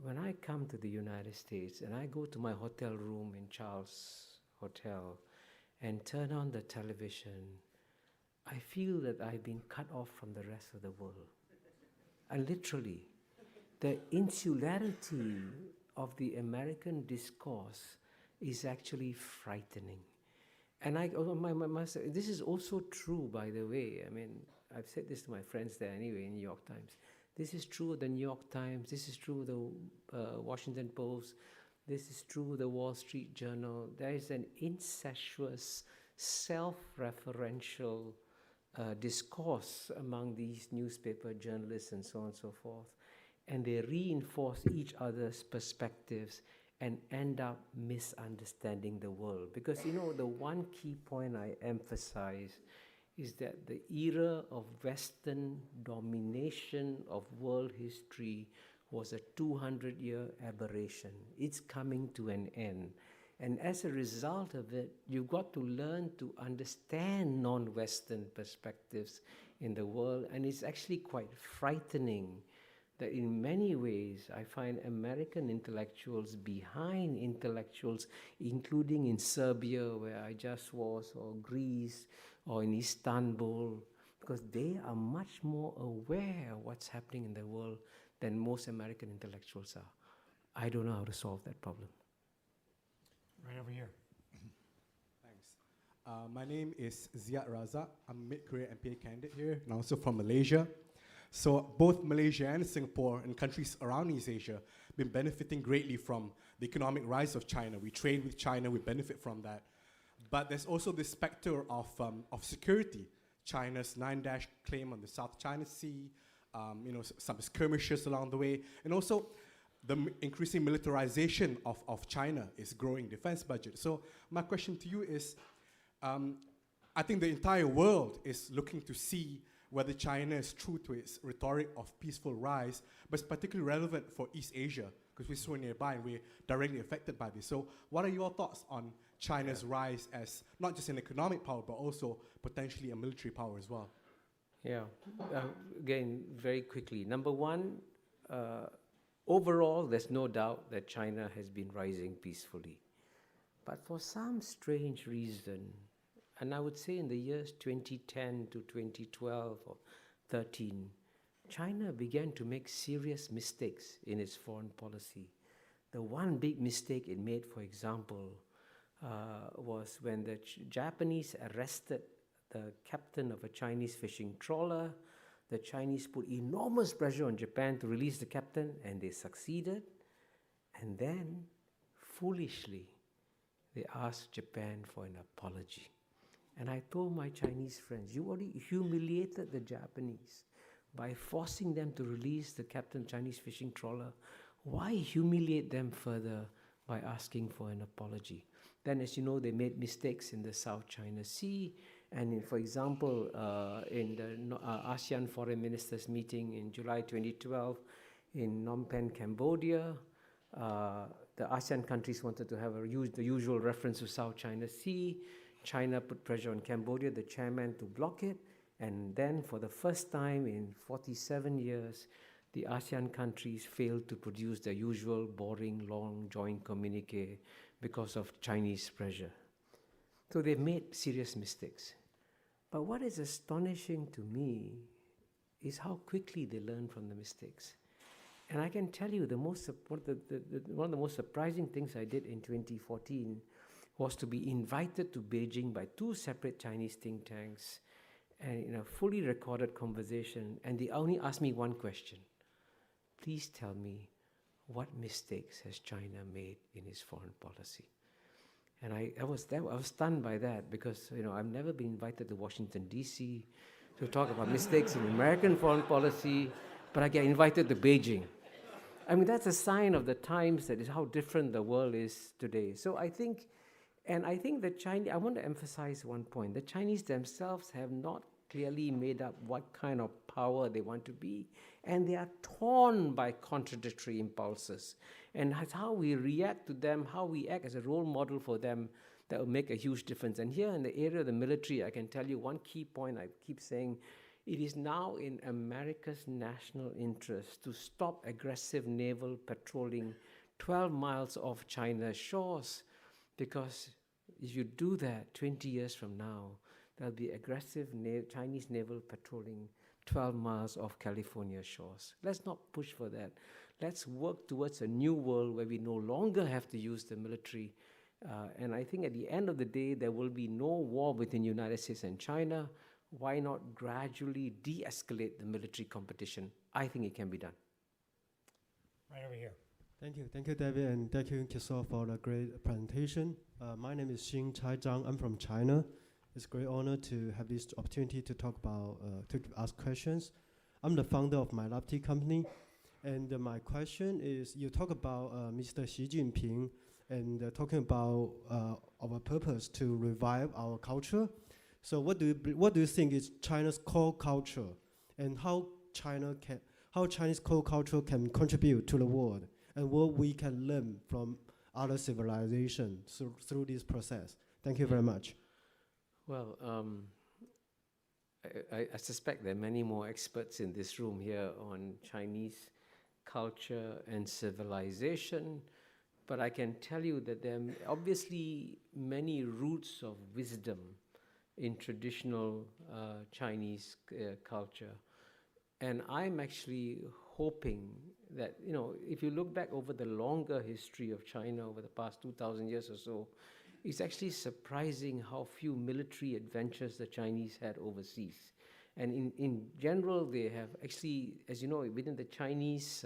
when I come to the United States and I go to my hotel room in Charles Hotel and turn on the television, I feel that I've been cut off from the rest of the world. And literally, the insularity of the American discourse is actually frightening. And this is also true, by the way. I mean, I've said this to my friends there anyway in New York Times. This is true of the New York Times. This is true of the Washington Post. This is true of the Wall Street Journal. There is an incestuous, self-referential discourse among these newspaper journalists and so on and so forth. And they reinforce each other's perspectives and end up misunderstanding the world. Because, you know, the one key point I emphasize is that the era of Western domination of world history was a 200-year aberration. It's coming to an end. And as a result of it, you've got to learn to understand non-Western perspectives in the world. And it's actually quite frightening that in many ways, I find American intellectuals behind intellectuals, including in Serbia, where I just was, or Greece, or in Istanbul, because they are much more aware of what's happening in the world than most American intellectuals are. I don't know how to solve that problem. Right over here. Thanks. My name is Ziad Raza. I'm a mid-career MPA candidate here, and also from Malaysia. So both Malaysia and Singapore and countries around East Asia have been benefiting greatly from the economic rise of China. We trade with China, we benefit from that. But there's also this specter of security. China's 9-dash claim on the South China Sea, some skirmishes along the way, and also the increasing militarization of China is growing defense budget. So my question to you is, I think the entire world is looking to see whether China is true to its rhetoric of peaceful rise, but it's particularly relevant for East Asia, because we're so nearby and we're directly affected by this. So what are your thoughts on China's rise as not just an economic power, but also potentially a military power as well? Yeah, again, very quickly. Number one, overall, there's no doubt that China has been rising peacefully. But for some strange reason, and I would say in the years 2010 to 2012 or 13, China began to make serious mistakes in its foreign policy. The one big mistake it made, for example, was when the Japanese arrested the captain of a Chinese fishing trawler. The Chinese put enormous pressure on Japan to release the captain, and they succeeded. And then, foolishly, they asked Japan for an apology. And I told my Chinese friends, you already humiliated the Japanese by forcing them to release the captain of Chinese fishing trawler. Why humiliate them further by asking for an apology? Then, as you know, they made mistakes in the South China Sea. And for example, in the ASEAN Foreign Ministers meeting in July 2012 in Phnom Penh, Cambodia, the ASEAN countries wanted to have the usual reference to South China Sea. China put pressure on Cambodia, the chairman, to block it. And then for the first time in 47 years, the ASEAN countries failed to produce their usual boring, long joint communique because of Chinese pressure. So they made serious mistakes. But what is astonishing to me is how quickly they learn from the mistakes. And I can tell you one of the most surprising things I did in 2014 was to be invited to Beijing by 2 separate Chinese think tanks and in a fully recorded conversation, and they only asked me one question. Please tell me, what mistakes has China made in its foreign policy? And I was stunned by that, because I've never been invited to Washington, D.C. to talk about mistakes in American foreign policy, but I get invited to Beijing. I mean, that's a sign of the times, that is how different the world is today. So I think the Chinese, I want to emphasize one point. The Chinese themselves have not clearly made up what kind of power they want to be, and they are torn by contradictory impulses. And that's how we react to them, how we act as a role model for them, that will make a huge difference. And here in the area of the military, I can tell you one key point I keep saying: it is now in America's national interest to stop aggressive naval patrolling 12 miles off China's shores, because if you do that 20 years from now, there'll be aggressive Chinese naval patrolling 12 miles off California shores. Let's not push for that. Let's work towards a new world where we no longer have to use the military. And I think at the end of the day, there will be no war between the United States and China. Why not gradually de-escalate the military competition? I think it can be done. Right over here. Thank you, David, and thank you, Kishore, for the great presentation. My name is Xing Chai Zhang. I'm from China. It's a great honor to have this opportunity to talk about, to ask questions. I'm the founder of My Lab Tea company, and my question is: you talk about Mr. Xi Jinping and talking about our purpose to revive our culture. So, what do you think is China's core culture, and how Chinese core culture can contribute to the world, and what we can learn from other civilizations through this process? Thank you very much. Well, I suspect there are many more experts in this room here on Chinese culture and civilization, but I can tell you that there are obviously many roots of wisdom in traditional Chinese culture. And I'm actually hoping that, if you look back over the longer history of China over the past 2,000 years or so, it's actually surprising how few military adventures the Chinese had overseas. And in general, they have actually, as you know, within the Chinese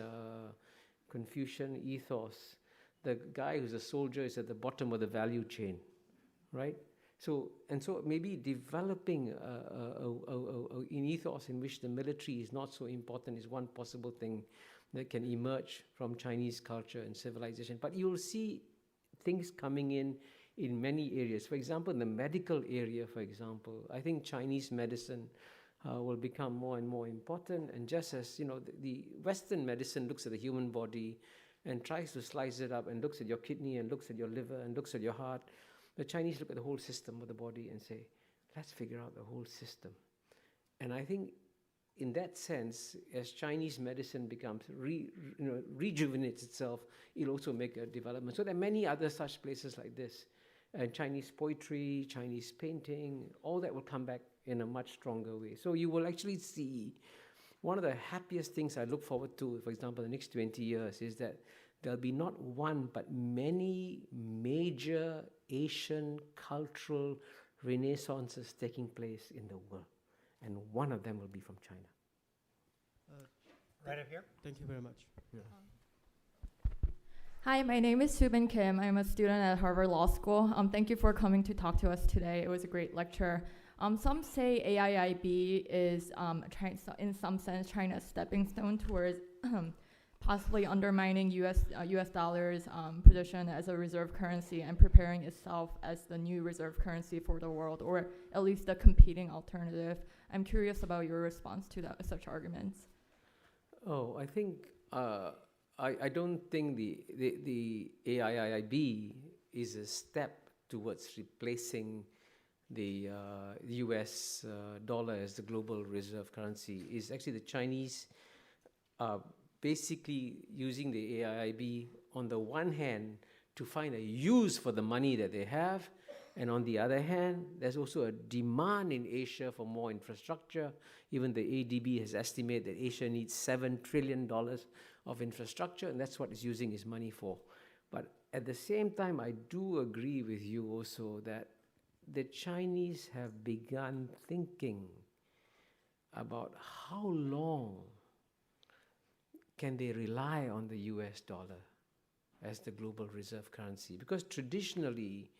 Confucian ethos, the guy who's a soldier is at the bottom of the value chain, right? So maybe developing an ethos in which the military is not so important is one possible thing that can emerge from Chinese culture and civilization. But you'll see things coming in many areas. For example, in the medical area, I think Chinese medicine will become more and more important. And just as, the Western medicine looks at the human body and tries to slice it up and looks at your kidney and looks at your liver and looks at your heart, the Chinese look at the whole system of the body and say, let's figure out the whole system. And I think in that sense, as Chinese medicine becomes, rejuvenates itself, it'll also make a development. So there are many other such places like this. And Chinese poetry, Chinese painting, all that will come back in a much stronger way. So you will actually see one of the happiest things I look forward to, for example, the next 20 years, is that there'll be not one, but many major Asian cultural renaissances taking place in the world. And one of them will be from China. Right up here. Thank you very much. Yeah. Hi, my name is Subin Kim. I'm a student at Harvard Law School. Thank you for coming to talk to us today. It was a great lecture. Some say AIIB is, in some sense, China's stepping stone towards possibly undermining U.S. dollars position as a reserve currency and preparing itself as the new reserve currency for the world, or at least the competing alternative. I'm curious about your response to such arguments. Oh, I think I don't think the AIIB is a step towards replacing the U.S. dollar as the global reserve currency. Is actually the Chinese basically using the AIIB on the one hand to find a use for the money that they have, and on the other hand, there's also a demand in Asia for more infrastructure. Even the ADB has estimated that Asia needs $7 trillion of infrastructure, and that's what it's using its money for. But at the same time, I do agree with you also that the Chinese have begun thinking about how long can they rely on the US dollar as the global reserve currency. Because traditionally,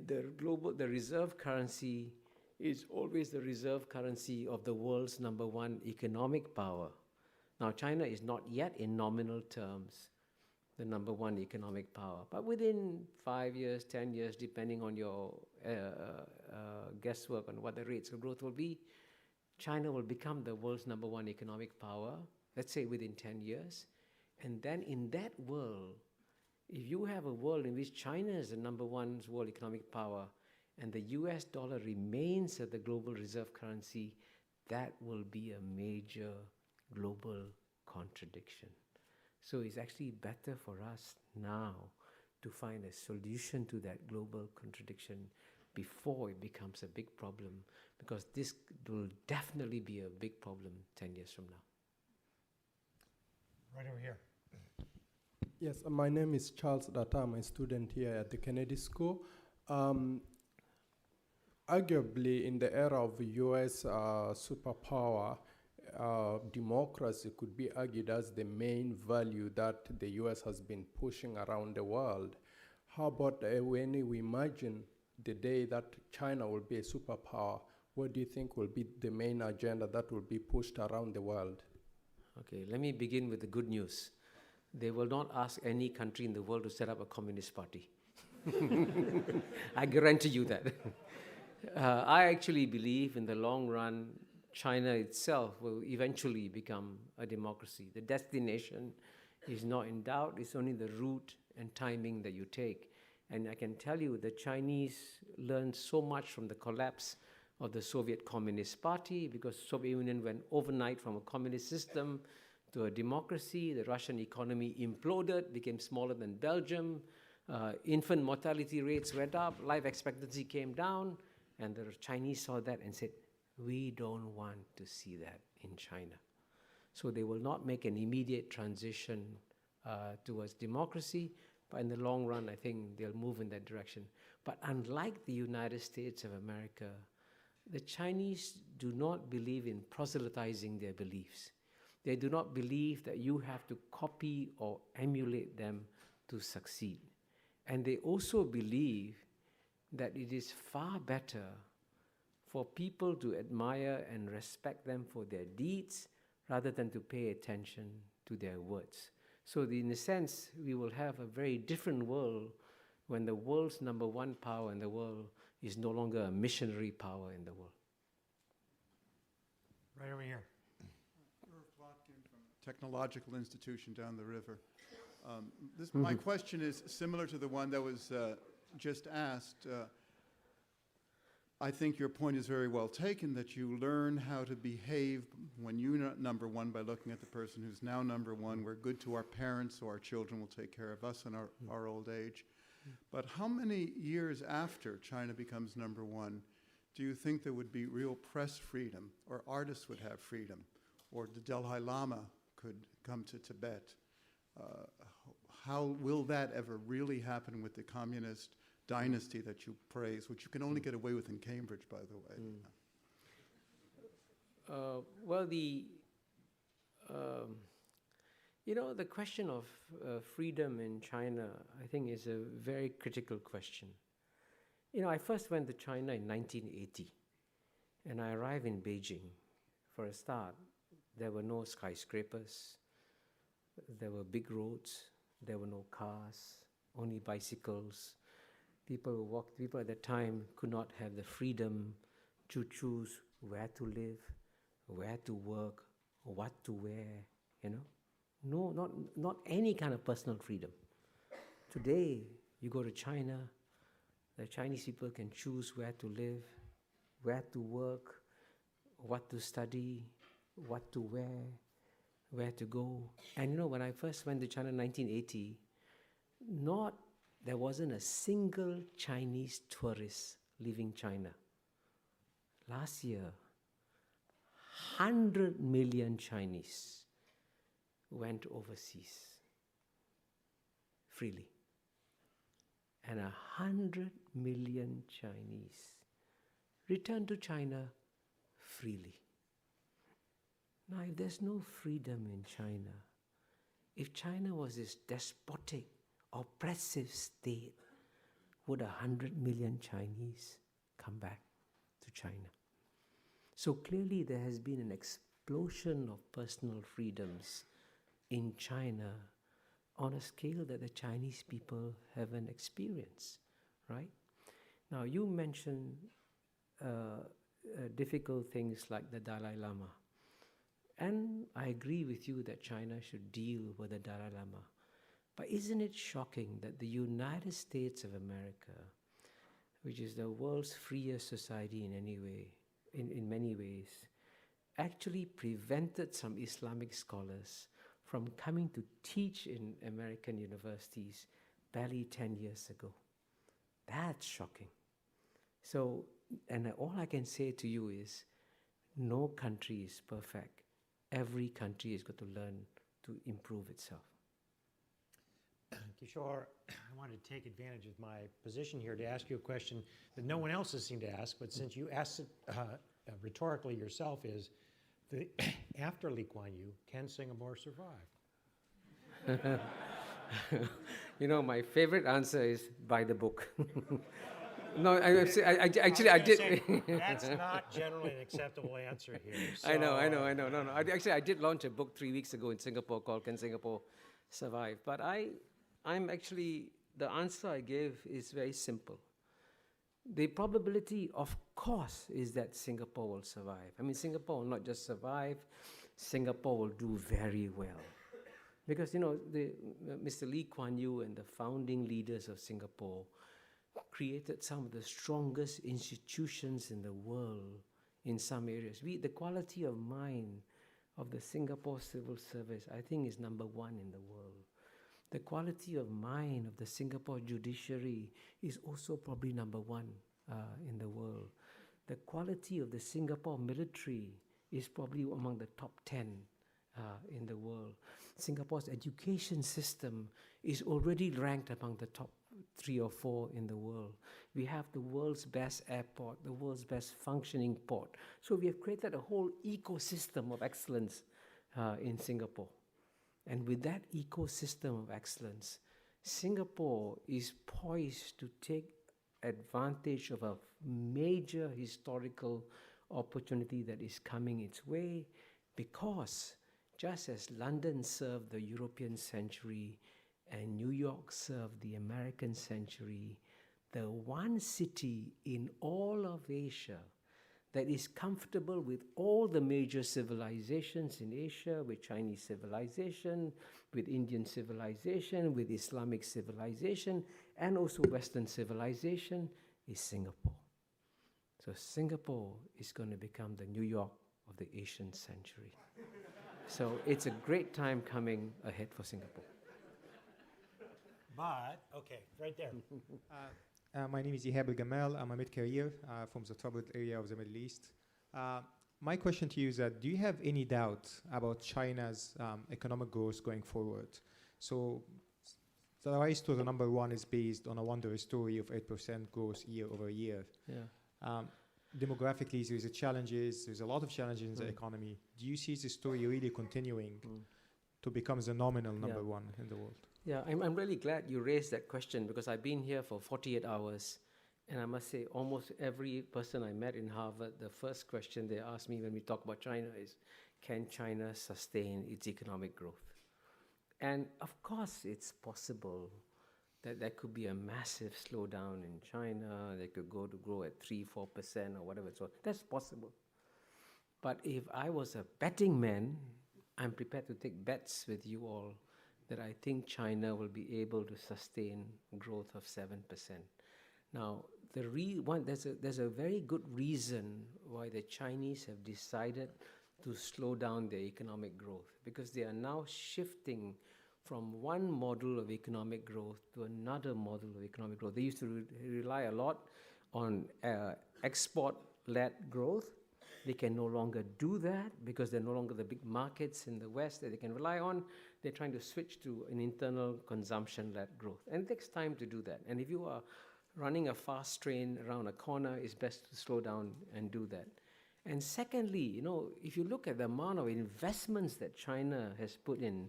the reserve currency is always the reserve currency of the world's #1 economic power. Now, China is not yet in nominal terms the #1 economic power, but within 5 years, 10 years, depending on your guesswork on what the rates of growth will be, China will become the world's #1 economic power, let's say within 10 years. And then in that world, if you have a world in which China is the #1 world economic power and the US dollar remains as the global reserve currency, that will be a major global contradiction. So it's actually better for us now to find a solution to that global contradiction before it becomes a big problem, because this will definitely be a big problem 10 years from now. Right over here. Yes, my name is Charles Data. I'm a student here at the Kennedy School. Arguably, in the era of US superpower, democracy could be argued as the main value that the US has been pushing around the world. How about when we imagine the day that China will be a superpower, what do you think will be the main agenda that will be pushed around the world? Okay, let me begin with the good news. They will not ask any country in the world to set up a communist party. I guarantee you that. I actually believe in the long run, China itself will eventually become a democracy. The destination is not in doubt. It's only the route and timing that you take. And I can tell you the Chinese learned so much from the collapse of the Soviet Communist Party, because the Soviet Union went overnight from a communist system to a democracy. The Russian economy imploded, became smaller than Belgium. Infant mortality rates went up, life expectancy came down, and the Chinese saw that and said, we don't want to see that in China. So they will not make an immediate transition towards democracy, but in the long run, I think they'll move in that direction. But unlike the United States of America, the Chinese do not believe in proselytizing their beliefs. They do not believe that you have to copy or emulate them to succeed. And they also believe that it is far better for people to admire and respect them for their deeds rather than to pay attention to their words. So in a sense, we will have a very different world when the world's #1 power in the world is no longer a missionary power in the world. Right over here. Irv Plotkin from a technological institution down the river. My question is similar to the one that was just asked. I think your point is very well taken, that you learn how to behave when you're #1 by looking at the person who's now #1. We're good to our parents, so our children will take care of us in our old age. But how many years after China becomes #1 do you think there would be real press freedom, or artists would have freedom, or the Dalai Lama could come to Tibet? How will that ever really happen with the communist dynasty that you praise, which you can only get away with in Cambridge, by the way? Well, the question of freedom in China, I think, is a very critical question. I first went to China in 1980, and I arrived in Beijing. For a start, there were no skyscrapers. there were big roads, there were no cars, only bicycles. People at that time could not have the freedom to choose where to live, where to work, what to wear, you know. No, not any kind of personal freedom. Today, you go to China, the Chinese people can choose where to live, where to work, what to study, what to wear, where to go. And you know, when I first went to China in 1980, there wasn't a single Chinese tourist leaving China. Last year, 100 million Chinese went overseas freely. And 100 million Chinese returned to China freely. Now, if there's no freedom in China, if China was this despotic, oppressive state, would 100 million Chinese come back to China? So clearly there has been an explosion of personal freedoms in China on a scale that the Chinese people haven't experienced, right? Now, you mentioned difficult things like the Dalai Lama. And I agree with you that China should deal with the Dalai Lama. But isn't it shocking that the United States of America, which is the world's freest society in many ways, actually prevented some Islamic scholars from coming to teach in American universities barely 10 years ago? That's shocking. So, and all I can say to you is, no country is perfect. Every country has got to learn to improve itself. Kishore, I wanted to take advantage of my position here to ask you a question that no one else has seemed to ask, but since you asked it rhetorically yourself, is after Lee Kuan Yew, can Singapore survive? You know, my favorite answer is buy the book. No, I did. That's not generally an acceptable answer here. So, I know. No. I did launch a book 3 weeks ago in Singapore called Can Singapore Survive? But the answer I gave is very simple. The probability, of course, is that Singapore will survive. I mean, Singapore will not just survive, Singapore will do very well. Because, you know, Mr. Lee Kuan Yew and the founding leaders of Singapore created some of the strongest institutions in the world in some areas. The quality of mind of the Singapore civil service, I think, is number one in the world. The quality of mind of the Singapore judiciary is also probably number one in the world. The quality of the Singapore military is probably among the top 10 in the world. Singapore's education system is already ranked among the top 3 or 4 in the world. We have the world's best airport, the world's best functioning port. So we have created a whole ecosystem of excellence in Singapore. And with that ecosystem of excellence, Singapore is poised to take advantage of a major historical opportunity that is coming its way, because just as London served the European century and New York served the American century, the one city in all of Asia that is comfortable with all the major civilizations in Asia, with Chinese civilization, with Indian civilization, with Islamic civilization, and also Western civilization, is Singapore. So Singapore is going to become the New York of the Asian century. So it's a great time coming ahead for Singapore. But, okay, right there. My name is Ihab Al-Gamal. I'm a mid-career from the troubled area of the Middle East. My question to you is that, do you have any doubt about China's economic growth going forward? So the rise to the number one is based on a wondrous story of 8% growth year over year. Yeah. Demographically, there's a lot of challenges in the economy. Do you see this story really continuing to become the nominal number one in the world? Yeah, I'm really glad you raised that question, because I've been here for 48 hours, and I must say almost every person I met in Harvard, the first question they ask me when we talk about China is, can China sustain its economic growth? And of course, it's possible that there could be a massive slowdown in China. They could go to grow at 3-4% or whatever. So that's possible. But if I was a betting man, I'm prepared to take bets with you all that I think China will be able to sustain growth of 7%. Now, there's a very good reason why the Chinese have decided to slow down their economic growth, because they are now shifting from one model of economic growth to another model of economic growth. They used to rely a lot on export-led growth. They can no longer do that because they're no longer the big markets in the West that they can rely on. They're trying to switch to an internal consumption-led growth. And it takes time to do that. And if you are running a fast train around a corner, it's best to slow down and do that. And secondly, if you look at the amount of investments that China has put in,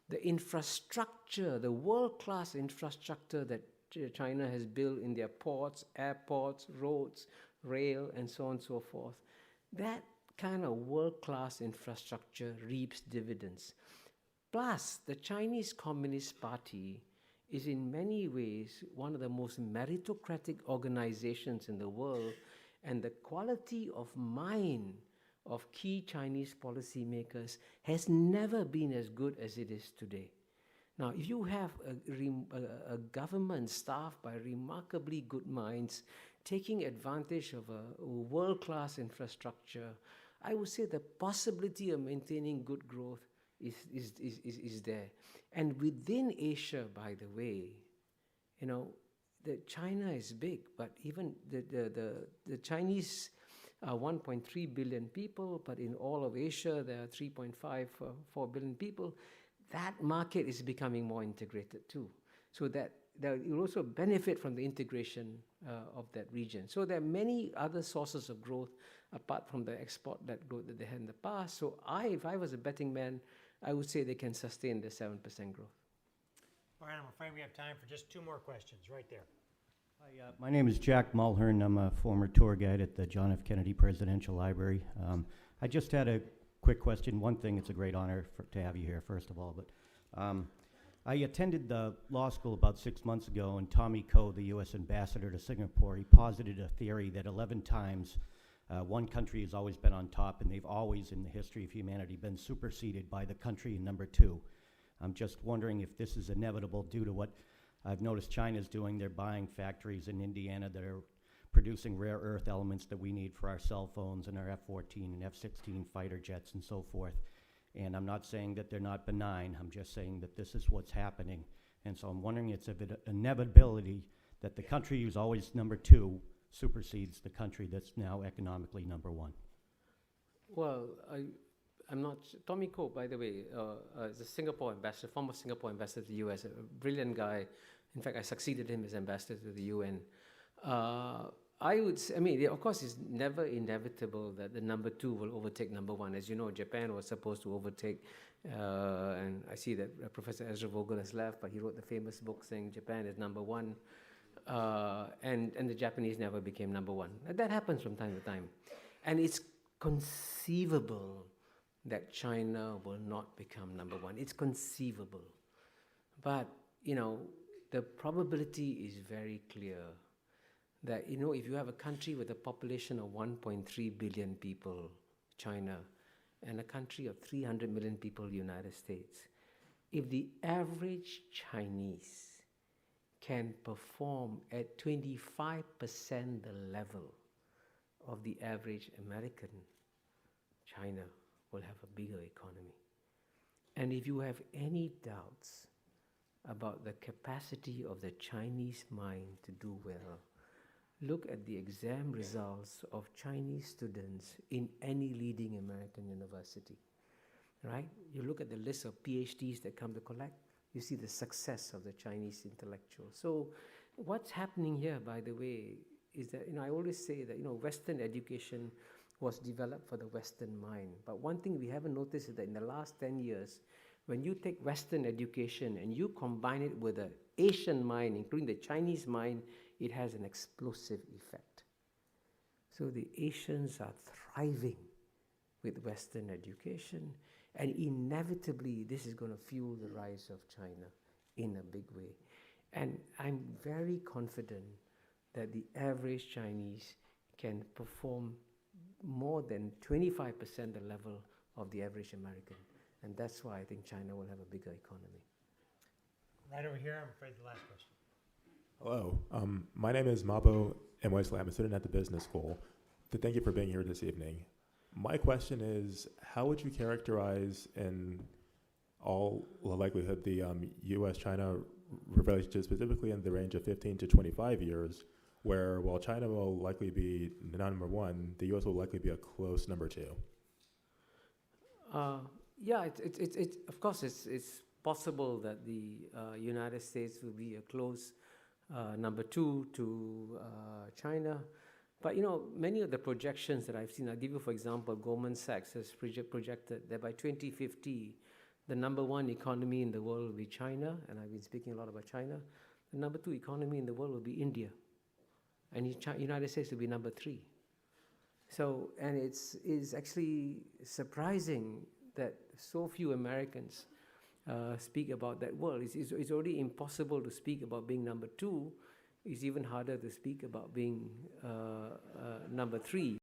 the infrastructure, the world-class infrastructure that China has built in their ports, airports, roads, rail, and so on and so forth, that kind of world-class infrastructure reaps dividends. Plus, the Chinese Communist Party is in many ways one of the most meritocratic organizations in the world, and the quality of mind of key Chinese policymakers has never been as good as it is today. Now, if you have a government staffed by remarkably good minds taking advantage of a world-class infrastructure, I would say the possibility of maintaining good growth is there. And within Asia, by the way, China is big, but even the Chinese are 1.3 billion people, but in all of Asia, there are 3.4 billion people. That market is becoming more integrated too. So that you also benefit from the integration of that region. So there are many other sources of growth apart from the export-led growth that they had in the past. So if I was a betting man, I would say they can sustain the 7% growth. All right, I'm afraid we have time for just two more questions, right there. Hi, my name is Jack Mulhern. I'm a former tour guide at the John F. Kennedy Presidential Library. I just had a quick question. One thing, it's a great honor to have you here, first of all. But I attended the law school about 6 months ago, and Tommy Koh, the U.S. ambassador to Singapore, he posited a theory that 11 times one country has always been on top, and they've always, in the history of humanity, been superseded by the country number 2. I'm just wondering if this is inevitable due to what I've noticed China's doing. They're buying factories in Indiana that are producing rare earth elements that we need for our cell phones and our F-14 and F-16 fighter jets and so forth. And I'm not saying that they're not benign. I'm just saying that this is what's happening. And so I'm wondering it's an inevitability that the country who's always number 2 supersedes the country that's now economically number 1. Well, I'm not. Tommy Koh, by the way, is a Singapore ambassador, former Singapore ambassador to the U.S., a brilliant guy. In fact, I succeeded him as ambassador to the UN. I would say, of course, it's never inevitable that the number 2 will overtake number 1. As you know, Japan was supposed to overtake, and I see that Professor Ezra Vogel has left, but he wrote the famous book saying Japan is number 1, and the Japanese never became number 1. That happens from time to time. And it's conceivable that China will not become number 1. It's conceivable. But, the probability is very clear that, if you have a country with a population of 1.3 billion people, China, and a country of 300 million people, United States, if the average Chinese can perform at 25% the level of the average American, China will have a bigger economy. And if you have any doubts about the capacity of the Chinese mind to do well, look at the exam results of Chinese students in any leading American university, right? You look at the list of PhDs that come to collect, you see the success of the Chinese intellectuals. So what's happening here, by the way, is that, I always say that, Western education was developed for the Western mind. But one thing we haven't noticed is that in the last 10 years, when you take Western education and you combine it with the Asian mind, including the Chinese mind, it has an explosive effect. So the Asians are thriving with Western education, And inevitably, this is going to fuel the rise of China in a big way. And I'm very confident that the average Chinese can perform more than 25% the level of the average American. And that's why I think China will have a bigger economy. Right over here, I'm afraid the last question. Hello, my name is Mabo Mwesley. I'm a student at the business school. Thank you for being here this evening. My question is, how would you characterize in all likelihood the U.S.-China relationship, specifically in the range of 15 to 25 years, where while China will likely be number one, the U.S. will likely be a close number two? Yeah, it's of course it's possible that the United States will be a close number two to China. But you know, many of the projections that I've seen, I'll give you, for example, Goldman Sachs has projected that by 2050, the number one economy in the world will be China, and I've been speaking a lot about China. The number two economy in the world will be India, and the United States will be number three. So, and it's actually surprising that so few Americans speak about that world. It's already impossible to speak about being number two. It's even harder to speak about being number three.